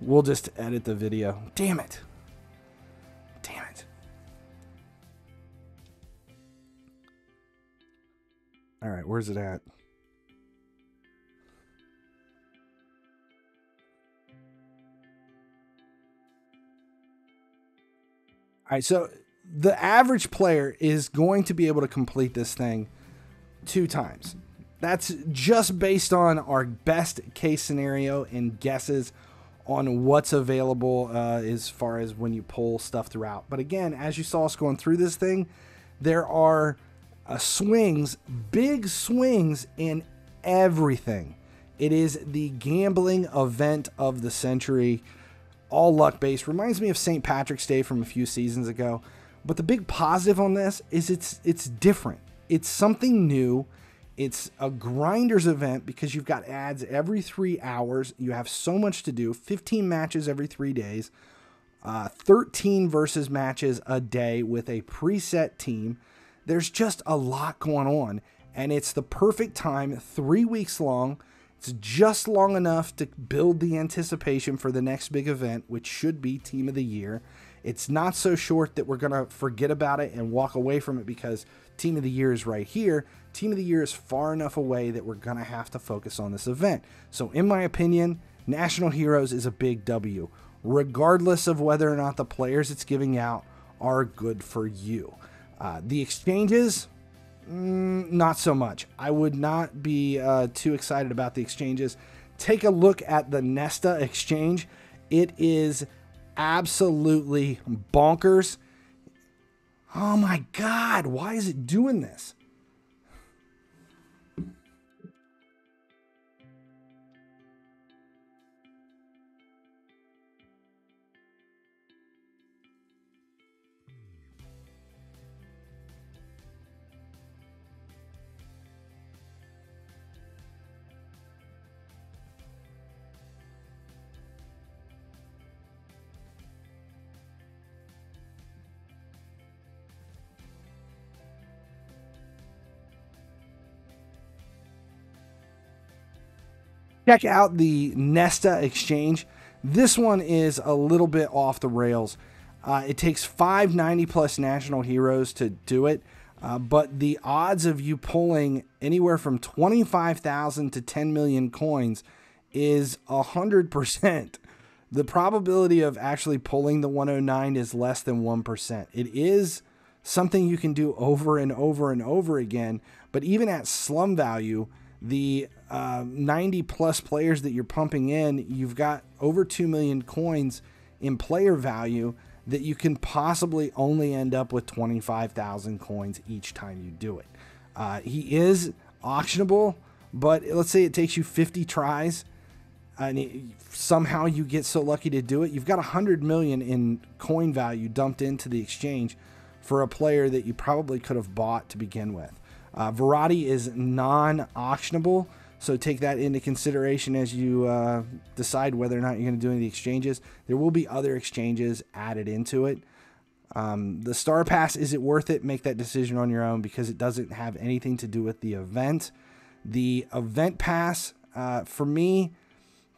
We'll just edit the video. Damn it. Damn it. All right, where's it at? All right, so the average player is going to be able to complete this thing 2 times. That's just based on our best case scenario and guesses on what's available as far as when you pull stuff throughout. But again, as you saw us going through this thing, there are swings, big swings in everything. It is the gambling event of the century. all luck based. Reminds me of St. Patrick's Day from a few seasons ago. But the big positive on this is it's different. It's something new. It's a grinders event because you've got ads every 3 hours. You have so much to do. 15 matches every 3 days. 13 versus matches a day with a preset team. There's just a lot going on. And it's the perfect time, 3 weeks long. It's just long enough to build the anticipation for the next big event, which should be Team of the Year. It's not so short that we're going to forget about it and walk away from it because Team of the Year is right here. Team of the Year is far enough away that we're going to have to focus on this event. So in my opinion, National Heroes is a big W, regardless of whether or not the players it's giving out are good for you. The exchanges, not so much. I would not be too excited about the exchanges. Take a look at the Nesta exchange. It is absolutely bonkers. Oh my God, why is it doing this? Check out the Nesta exchange. This one is a little bit off the rails. It takes 590 plus national heroes to do it, but the odds of you pulling anywhere from 25,000 to 10 million coins is 100%. The probability of actually pulling the 109 is less than 1%. It is something you can do over and over and over again, but even at slum value, the 90 plus players that you're pumping in, you've got over 2 million coins in player value that you can possibly only end up with 25,000 coins each time you do it. He is auctionable, but let's say it takes you 50 tries and somehow you get so lucky to do it. You've got 100 million in coin value dumped into the exchange for a player that you probably could have bought to begin with. Variety is non-auctionable, so take that into consideration as you decide whether or not you're going to do any of the exchanges. There will be other exchanges added into it. The Star Pass, is it worth it? Make that decision on your own because it doesn't have anything to do with the event. The Event Pass, for me,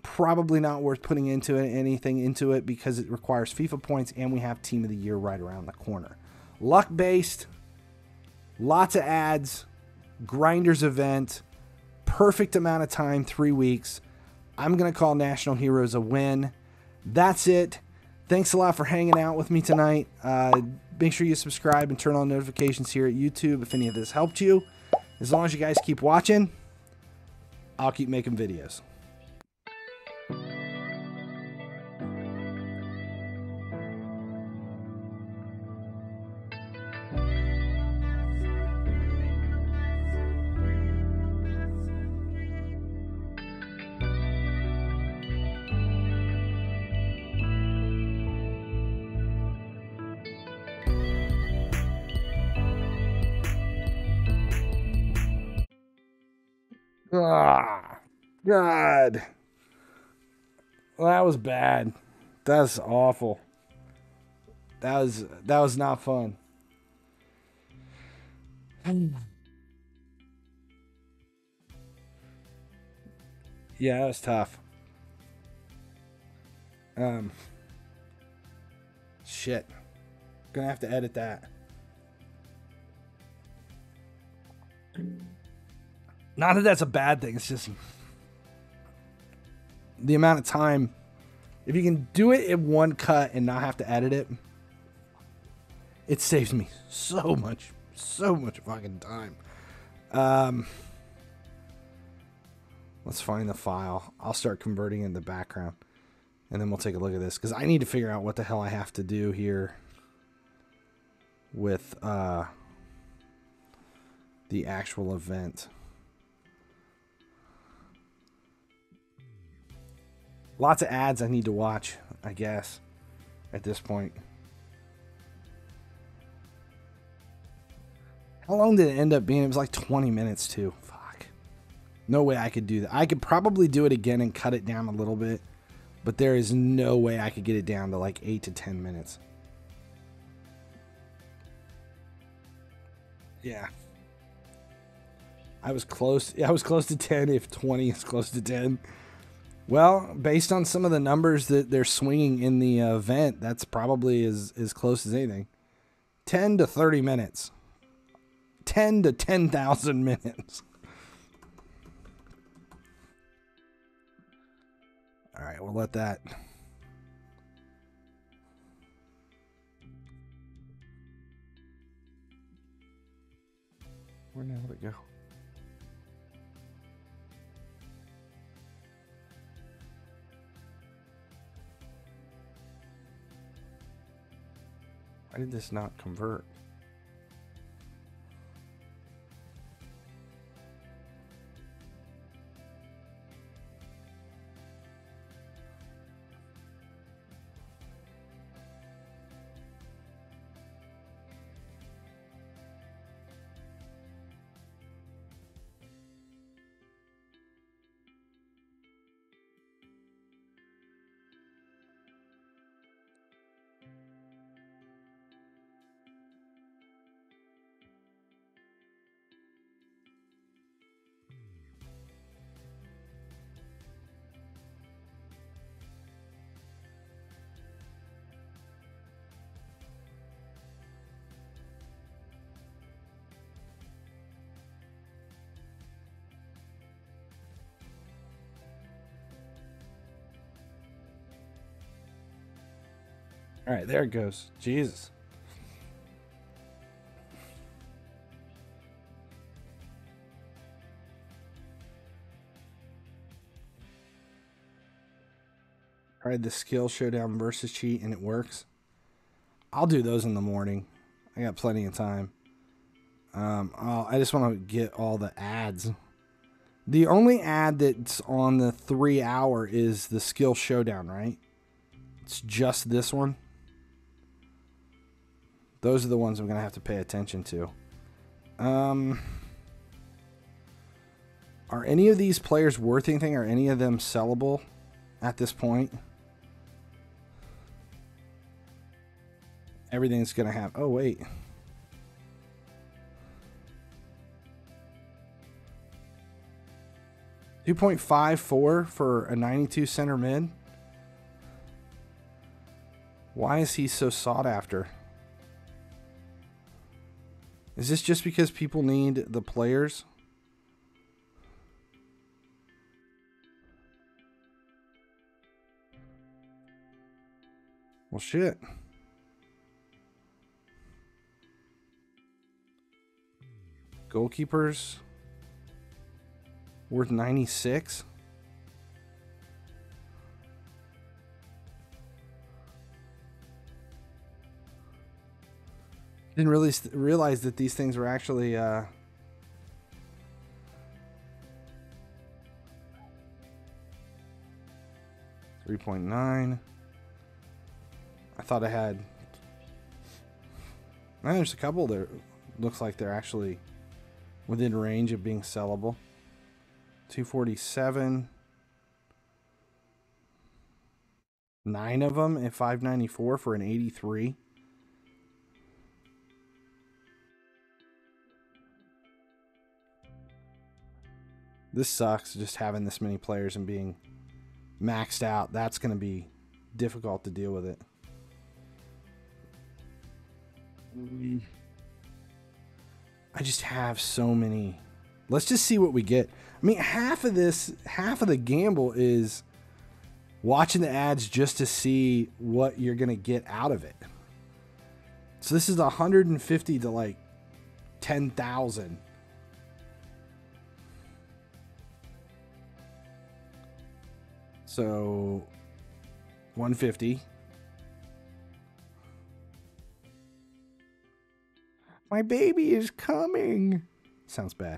probably not worth putting anything into it because it requires FIFA points and we have Team of the Year right around the corner. Luck-based. Lots of ads, grinders event, perfect amount of time, 3 weeks. I'm going to call National Heroes a win. That's it. Thanks a lot for hanging out with me tonight. Make sure you subscribe and turn on notifications here at YouTube if any of this helped you. As long as you guys keep watching, I'll keep making videos. Ah, God. Well, that was bad. That's awful. That was not fun. Yeah, that was tough. Shit. Gonna have to edit that. Not that that's a bad thing. It's just the amount of time. If you can do it in one cut and not have to edit it, it saves me so much fucking time. Let's find the file. I'll start converting in the background, and then we'll take a look at this because I need to figure out what the hell I have to do here with the actual event. Lots of ads I need to watch. I guess, at this point. How long did it end up being? It was like 20 minutes too. Fuck. No way I could do that. I could probably do it again and cut it down a little bit, but there is no way I could get it down to like 8 to 10 minutes. Yeah. I was close. I was close to 10 if 20 is close to 10. Well, based on some of the numbers that they're swinging in the event, that's probably as close as anything. 10 to 30 minutes. 10 to 10,000 minutes. All right, we'll let that. Where now did it go? Why did this not convert? All right, there it goes. Jesus. All right, the skill showdown versus cheat, and it works. I'll do those in the morning. I got plenty of time. I just want to get all the ads. The only ad that's on the 3 hour is the skill showdown, right? It's just this one. Those are the ones I'm going to have to pay attention to. Are any of these players worth anything? Are any of them sellable at this point? Everything's going to have... Oh, wait. $2.54 for a 92 center mid? Why is he so sought after? Is this just because people need the players? Well, shit. Goalkeepers worth 96. Didn't really realize that these things were actually 3.9. I thought I had. There's a couple that looks like they're actually within range of being sellable. 247. 9 of them at 594 for an 83. This sucks, just having this many players and being maxed out. That's going to be difficult to deal with it. I just have so many. Let's just see what we get. I mean, half of the gamble is watching the ads just to see what you're going to get out of it. So this is 150 to like 10,000. So 150. My baby is coming. Sounds bad.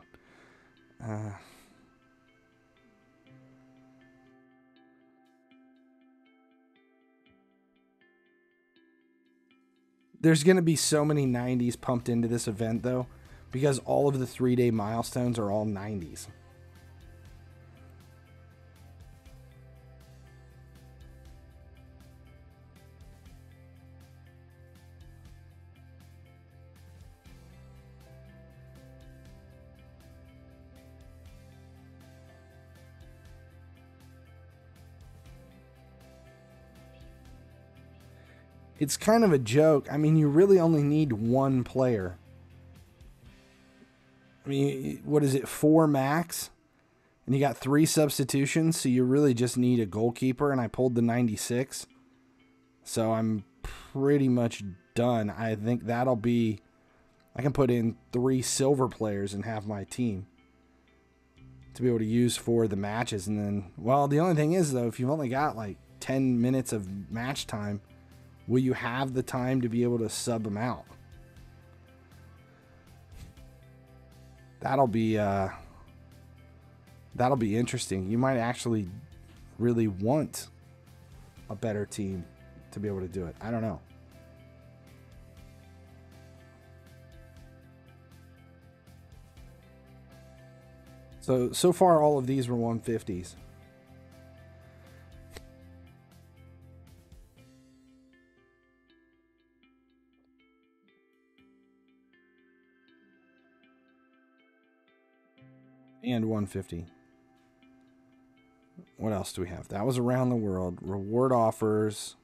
There's going to be so many 90s pumped into this event, though, because all of the 3-day milestones are all 90s. It's kind of a joke. I mean, you really only need one player. I mean, what is it, 4 max? And you got 3 substitutions, so you really just need a goalkeeper, and I pulled the 96. So I'm pretty much done. I think that'll be... I can put in 3 silver players and have my team to be able to use for the matches. And then, well, the only thing is, though, if you've only got like 10 minutes of match time, will you have the time to be able to sub them out? That'll be interesting. You might actually really want a better team to be able to do it. I don't know. So far, all of these were 150s. And 150. What else do we have? That was around the world. Reward offers.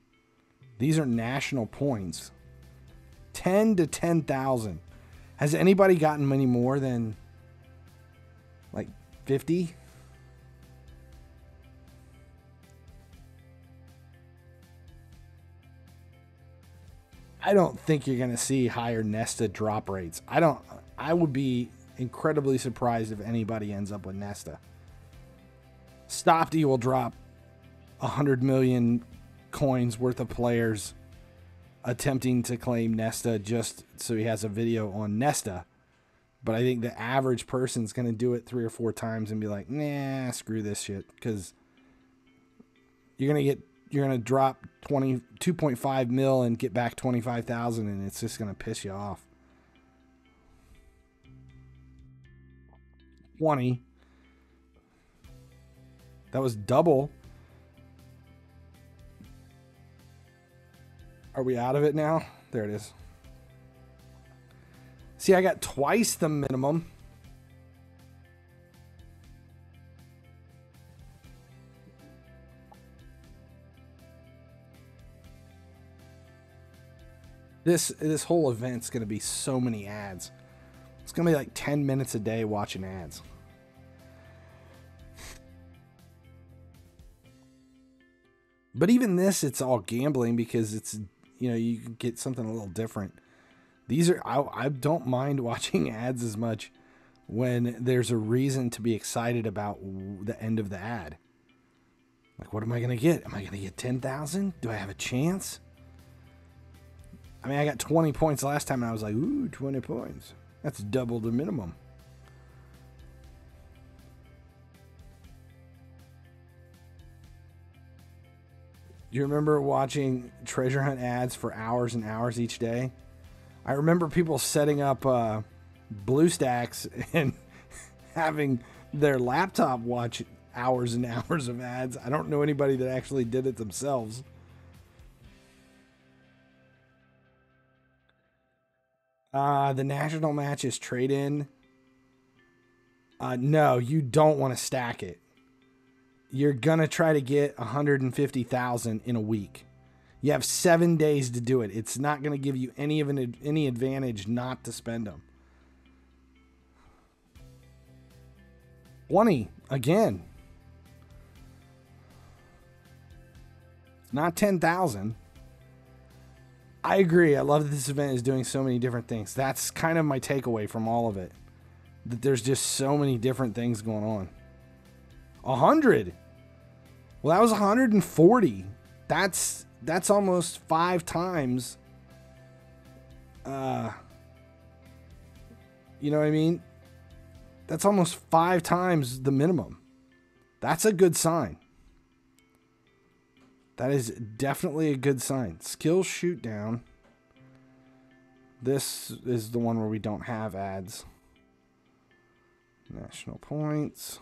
These are national points. 10 to 10,000. Has anybody gotten many more than like 50? I don't think you're going to see higher Nesta drop rates. I would be incredibly surprised if anybody ends up with Nesta. Stopty will drop 100 million coins worth of players attempting to claim Nesta just so he has a video on Nesta. But I think the average person's going to do it 3 or 4 times and be like, nah, screw this shit. Because you're going to drop 2.5 mil and get back 25,000, and it's just going to piss you off. 20. That was double. Are we out of it now? There it is. See, I got twice the minimum. This whole event's going to be so many ads. It's going to be like 10 minutes a day watching ads. But even this, it's all gambling because it's, you know, you can get something a little different. These are, I don't mind watching ads as much when there's a reason to be excited about the end of the ad. Like, what am I going to get? Am I going to get 10,000? Do I have a chance? I mean, I got 20 points last time and I was like, ooh, 20 points. That's double the minimum. You remember watching treasure hunt ads for hours and hours each day? I remember people setting up BlueStacks and having their laptop watch hours and hours of ads. I don't know anybody that actually did it themselves. The national match is trade-in. No, you don't want to stack it. You're going to try to get 150,000 in a week. You have 7 days to do it. It's not going to give you any advantage not to spend them. 20 again. It's not 10,000. I agree. I love that this event is doing so many different things. That's kind of my takeaway from all of it. That there's just so many different things going on. 100. Well, that was 140. That's almost 5 times. You know what I mean? That's almost 5 times the minimum. That's a good sign. That is definitely a good sign. Skill shoot down. This is the one where we don't have ads. National points.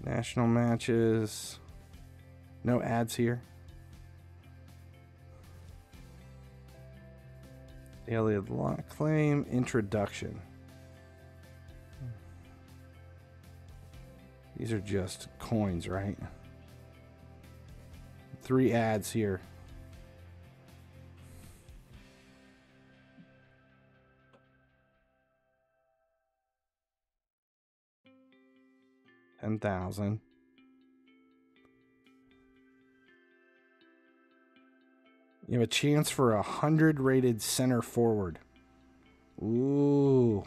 National matches. No ads here. Daily lock claim introduction. These are just coins, right? 3 ads here. $10,000. You have a chance for 100 rated center forward. Ooh.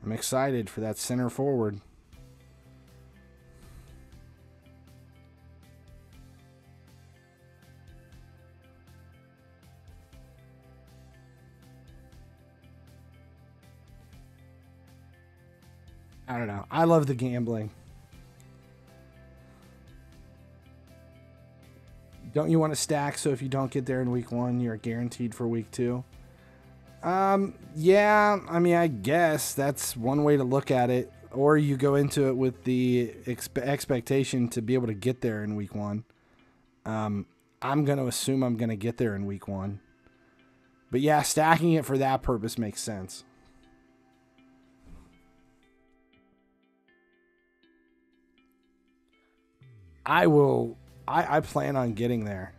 I'm excited for that center forward. I don't know. I love the gambling. Don't you want to stack so if you don't get there in week 1, you're guaranteed for week 2? Yeah, I mean, I guess that's one way to look at it. Or you go into it with the expectation to be able to get there in week 1. I'm going to assume I'm going to get there in week 1. But yeah, stacking it for that purpose makes sense. I plan on getting there.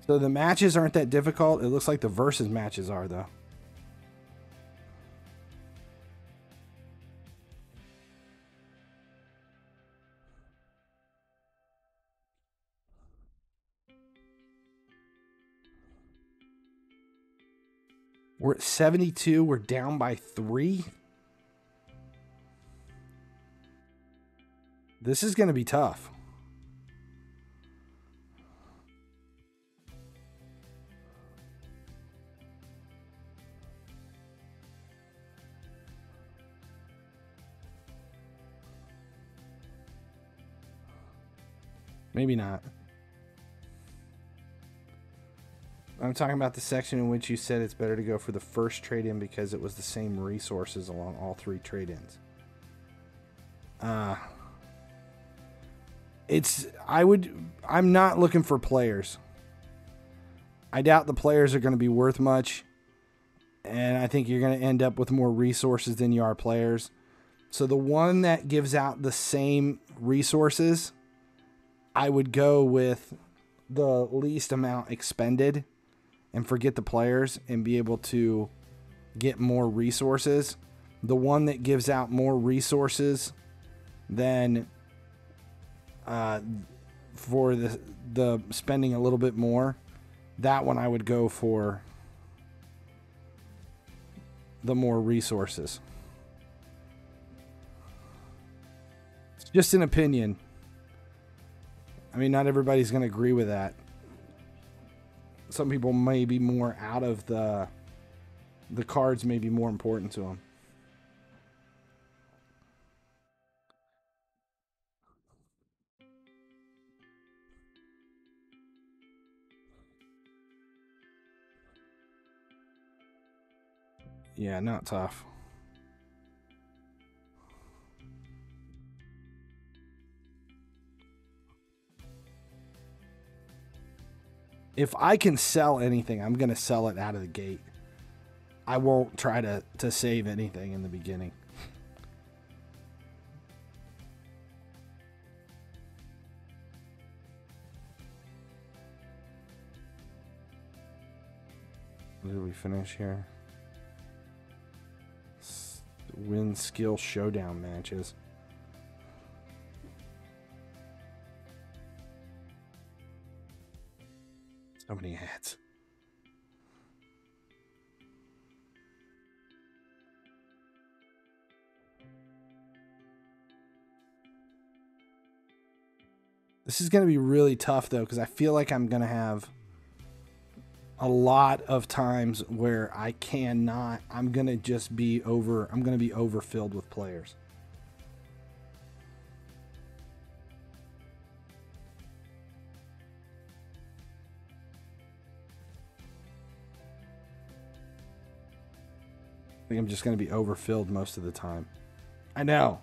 So the matches aren't that difficult. It looks like the versus matches are, though. We're at 72. We're down by 3. This is going to be tough. Maybe not. I'm talking about the section in which you said it's better to go for the first trade-in because it was the same resources along all 3 trade-ins. I'm not looking for players. I doubt the players are going to be worth much. And I think you're going to end up with more resources than you are players. So the one that gives out the same resources, I would go with the least amount expended and forget the players and be able to get more resources. The one that gives out more resources than for the spending a little bit more, that one I would go for the more resources. It's just an opinion. I mean, not everybody's going to agree with that. Some people may be more out of the cards may be more important to them. Yeah, not tough. If I can sell anything, I'm going to sell it out of the gate. I won't try to save anything in the beginning. Where did we finish here? Win skill showdown matches. So many ads. This is going to be really tough, though, because I feel like I'm going to have a lot of times where I cannot. I'm going to just be overfilled with players. I think I'm just going to be overfilled most of the time. I know.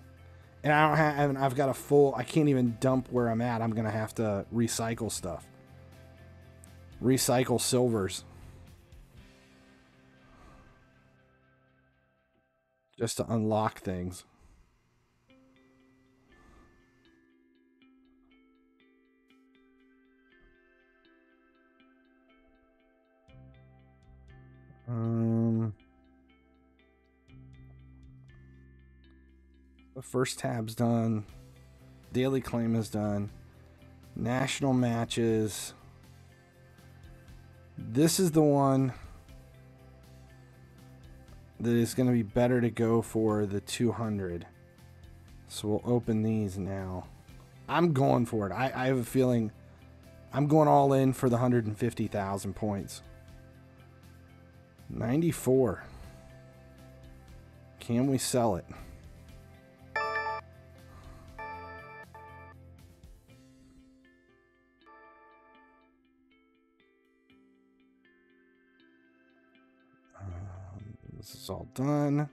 And I don't have, and I've got a full, I can't even dump where I'm at. I'm going to have to recycle stuff. Recycle silvers. Just to unlock things. The first tab's done. Daily claim is done. National matches. This is the one that is going to be better to go for the 200. So we'll open these now. I'm going for it. I have a feeling I'm going all in for the 150,000 points. 94. Can we sell it? This is all done.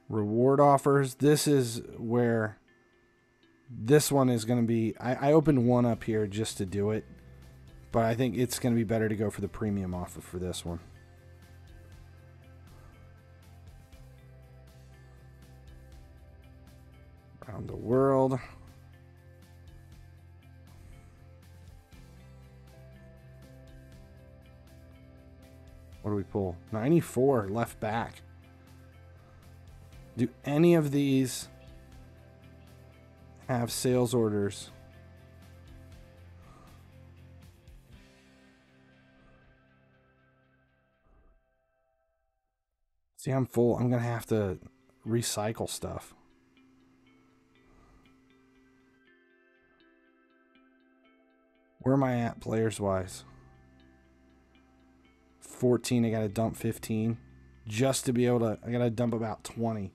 Reward offers. This is where this one is going to be. I opened one up here just to do it, but I think it's going to be better to go for the premium offer for this one. Around the world. What do we pull? 94 left back. Do any of these have sales orders? See, I'm full. I'm going to have to recycle stuff. Where am I at players-wise? 14, I gotta dump 15 just to be able to. I gotta dump about 20.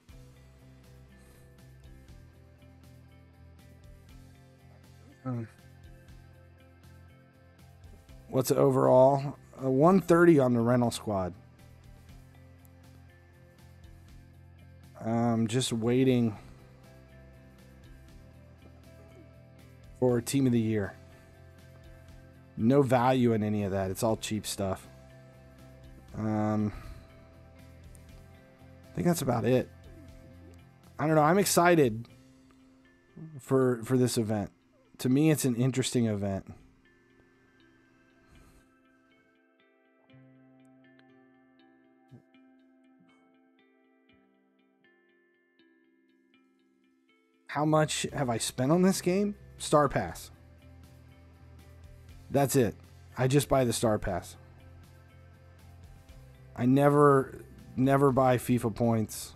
What's it overall? 130 on the rental squad. Just waiting for team of the year. No value in any of that. It's all cheap stuff. I think that's about it. I don't know. I'm excited for this event. To me, it's an interesting event. How much have I spent on this game? Star Pass. That's it. I just buy the Star Pass. I never buy FIFA points.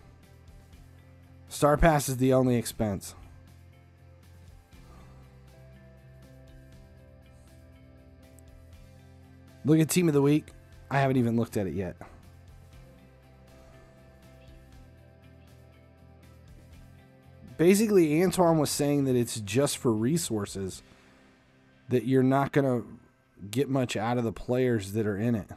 Star Pass is the only expense. Look at Team of the Week. I haven't even looked at it yet. Basically, Antoine was saying that it's just for resources, that you're not going to get much out of the players that are in it.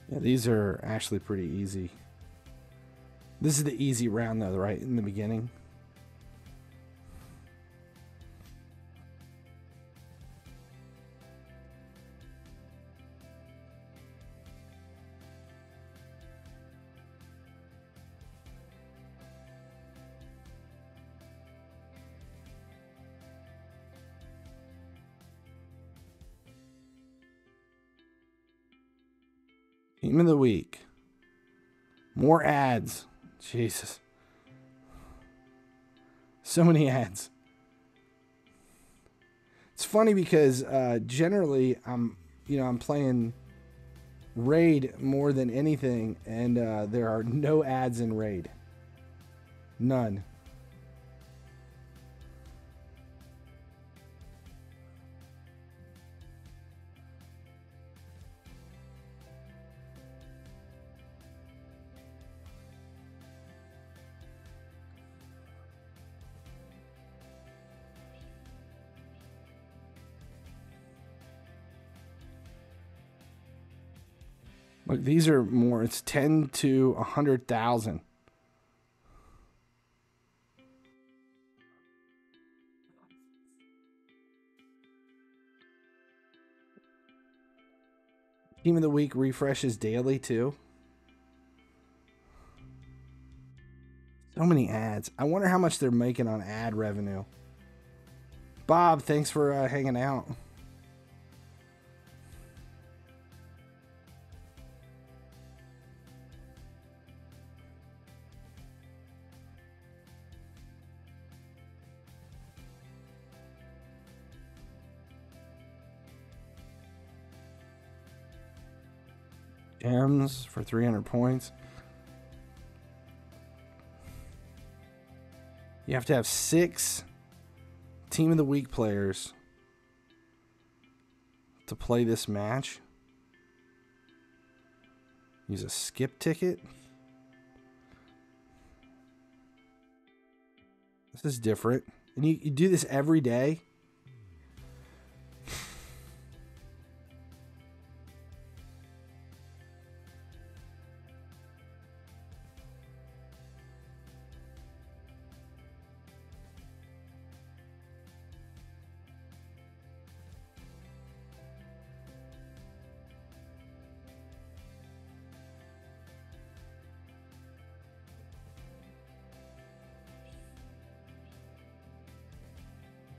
Yeah, these are actually pretty easy. This is the easy round, though, right in the beginning. Team of the Week. More ads. Jesus. So many ads. It's funny because generally I'm playing Raid more than anything, and there are no ads in Raid. None. Look, these are more. It's 10 to 100,000. Team of the week refreshes daily too. So many ads. I wonder how much they're making on ad revenue. Bob, thanks for hanging out. Gems for 300 points. You have to have 6 Team of the Week players to play this match. Use a skip ticket. This is different. And you do this every day.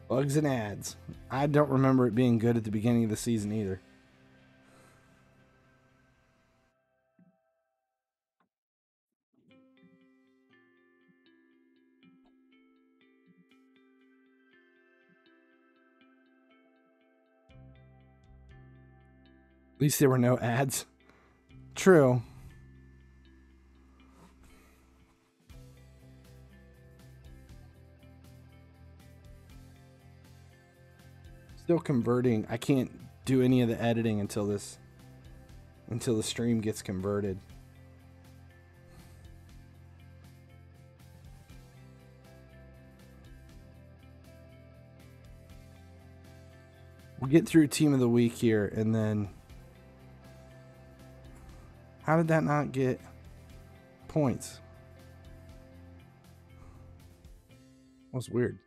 Bugs and ads. I don't remember it being good at the beginning of the season either. At least there were no ads. True. Still converting. I can't do any of the editing until the stream gets converted. We'll get through Team of the Week here, and then how did that not get points? That was weird.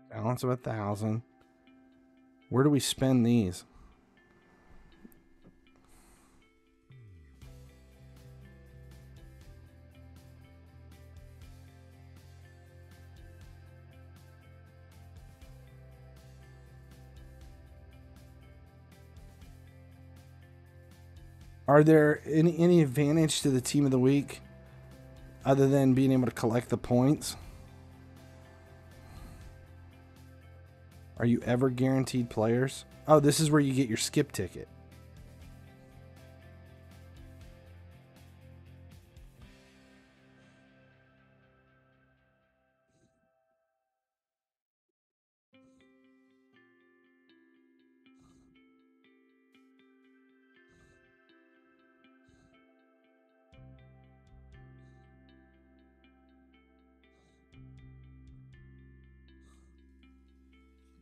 Balance of 1,000. Where do we spend these? Are there any advantage to the Team of the Week other than being able to collect the points? Are you ever guaranteed players? Oh, this is where you get your skip ticket.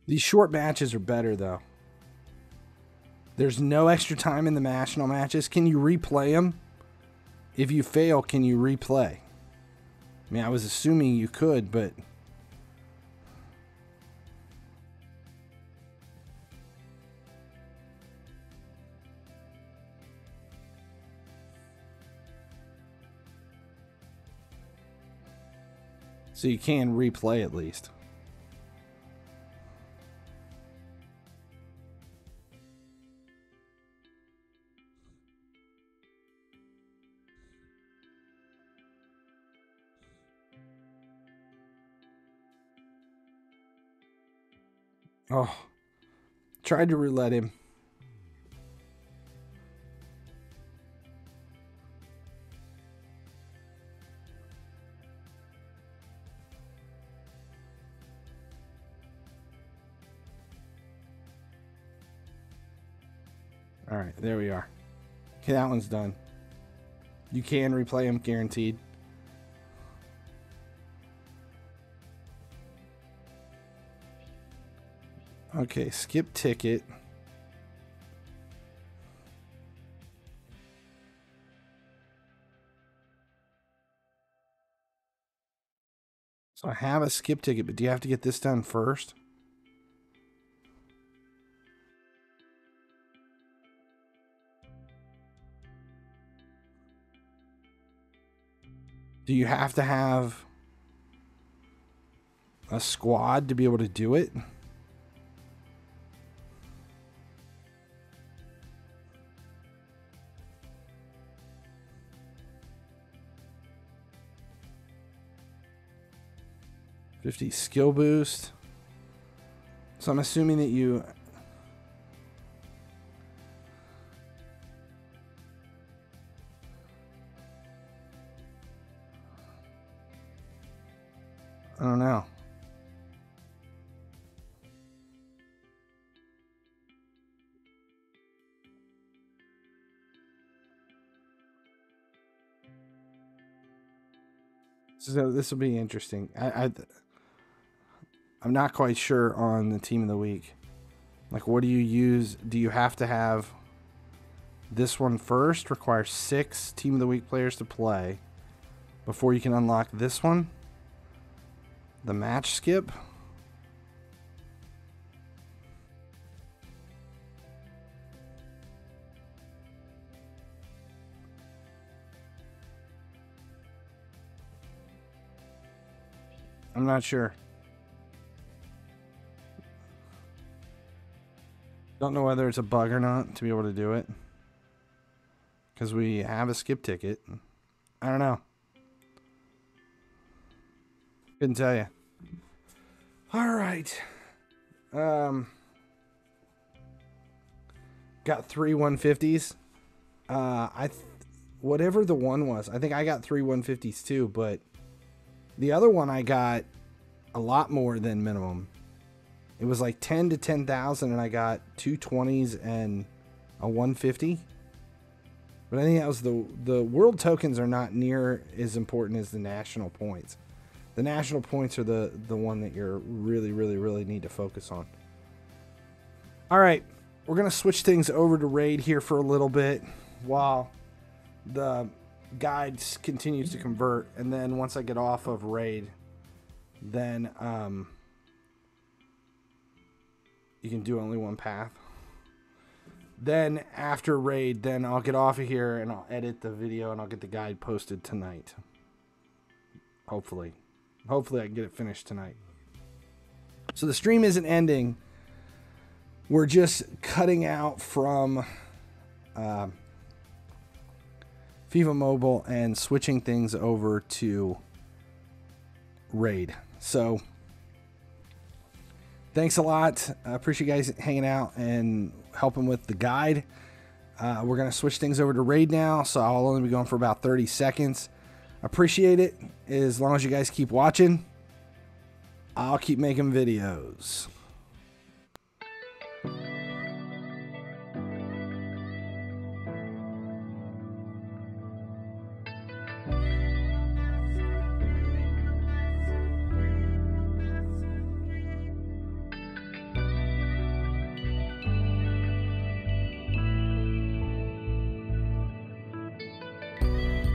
These short matches are better, though. There's no extra time in the national matches. Can you replay them? If you fail, can you replay? I mean, I was assuming you could, but... So you can replay at least. Oh, tried to roulette him. All right, there we are. Okay, that one's done. You can replay them, guaranteed. Okay, skip ticket. So I have a skip ticket, but do you have to get this done first? Do you have to have a squad to be able to do it? $50 skill boost. So I'm assuming that you... I don't know. So this will be interesting. I'm not quite sure on the team of the week. Like, what do you use? Do you have to have this one first? Requires 6 team of the week players to play before you can unlock this one. The match skip. I'm not sure. Don't know whether it's a bug or not to be able to do it. Because we have a skip ticket. I don't know. Couldn't tell you. All right. Got 3 150s. Whatever the one was, I think I got 3 150s too, but the other one I got a lot more than minimum. It was like 10 to 10,000 and I got 2 20s and a 150. But I think that was the world tokens are not near as important as the national points. The national points are the one that you're really need to focus on. All right, we're going to switch things over to raid here for a little bit while the guide continues to convert, and then once I get off of raid, then you can do only one path. Then after raid, then I'll get off of here and I'll edit the video and I'll get the guide posted tonight. Hopefully I can get it finished tonight. So the stream isn't ending. We're just cutting out from FIFA Mobile and switching things over to raid. So thanks a lot. I appreciate you guys hanging out and helping with the guide. We're going to switch things over to raid now, so I'll only be going for about 30 seconds. Appreciate it. As long as you guys keep watching, I'll keep making videos.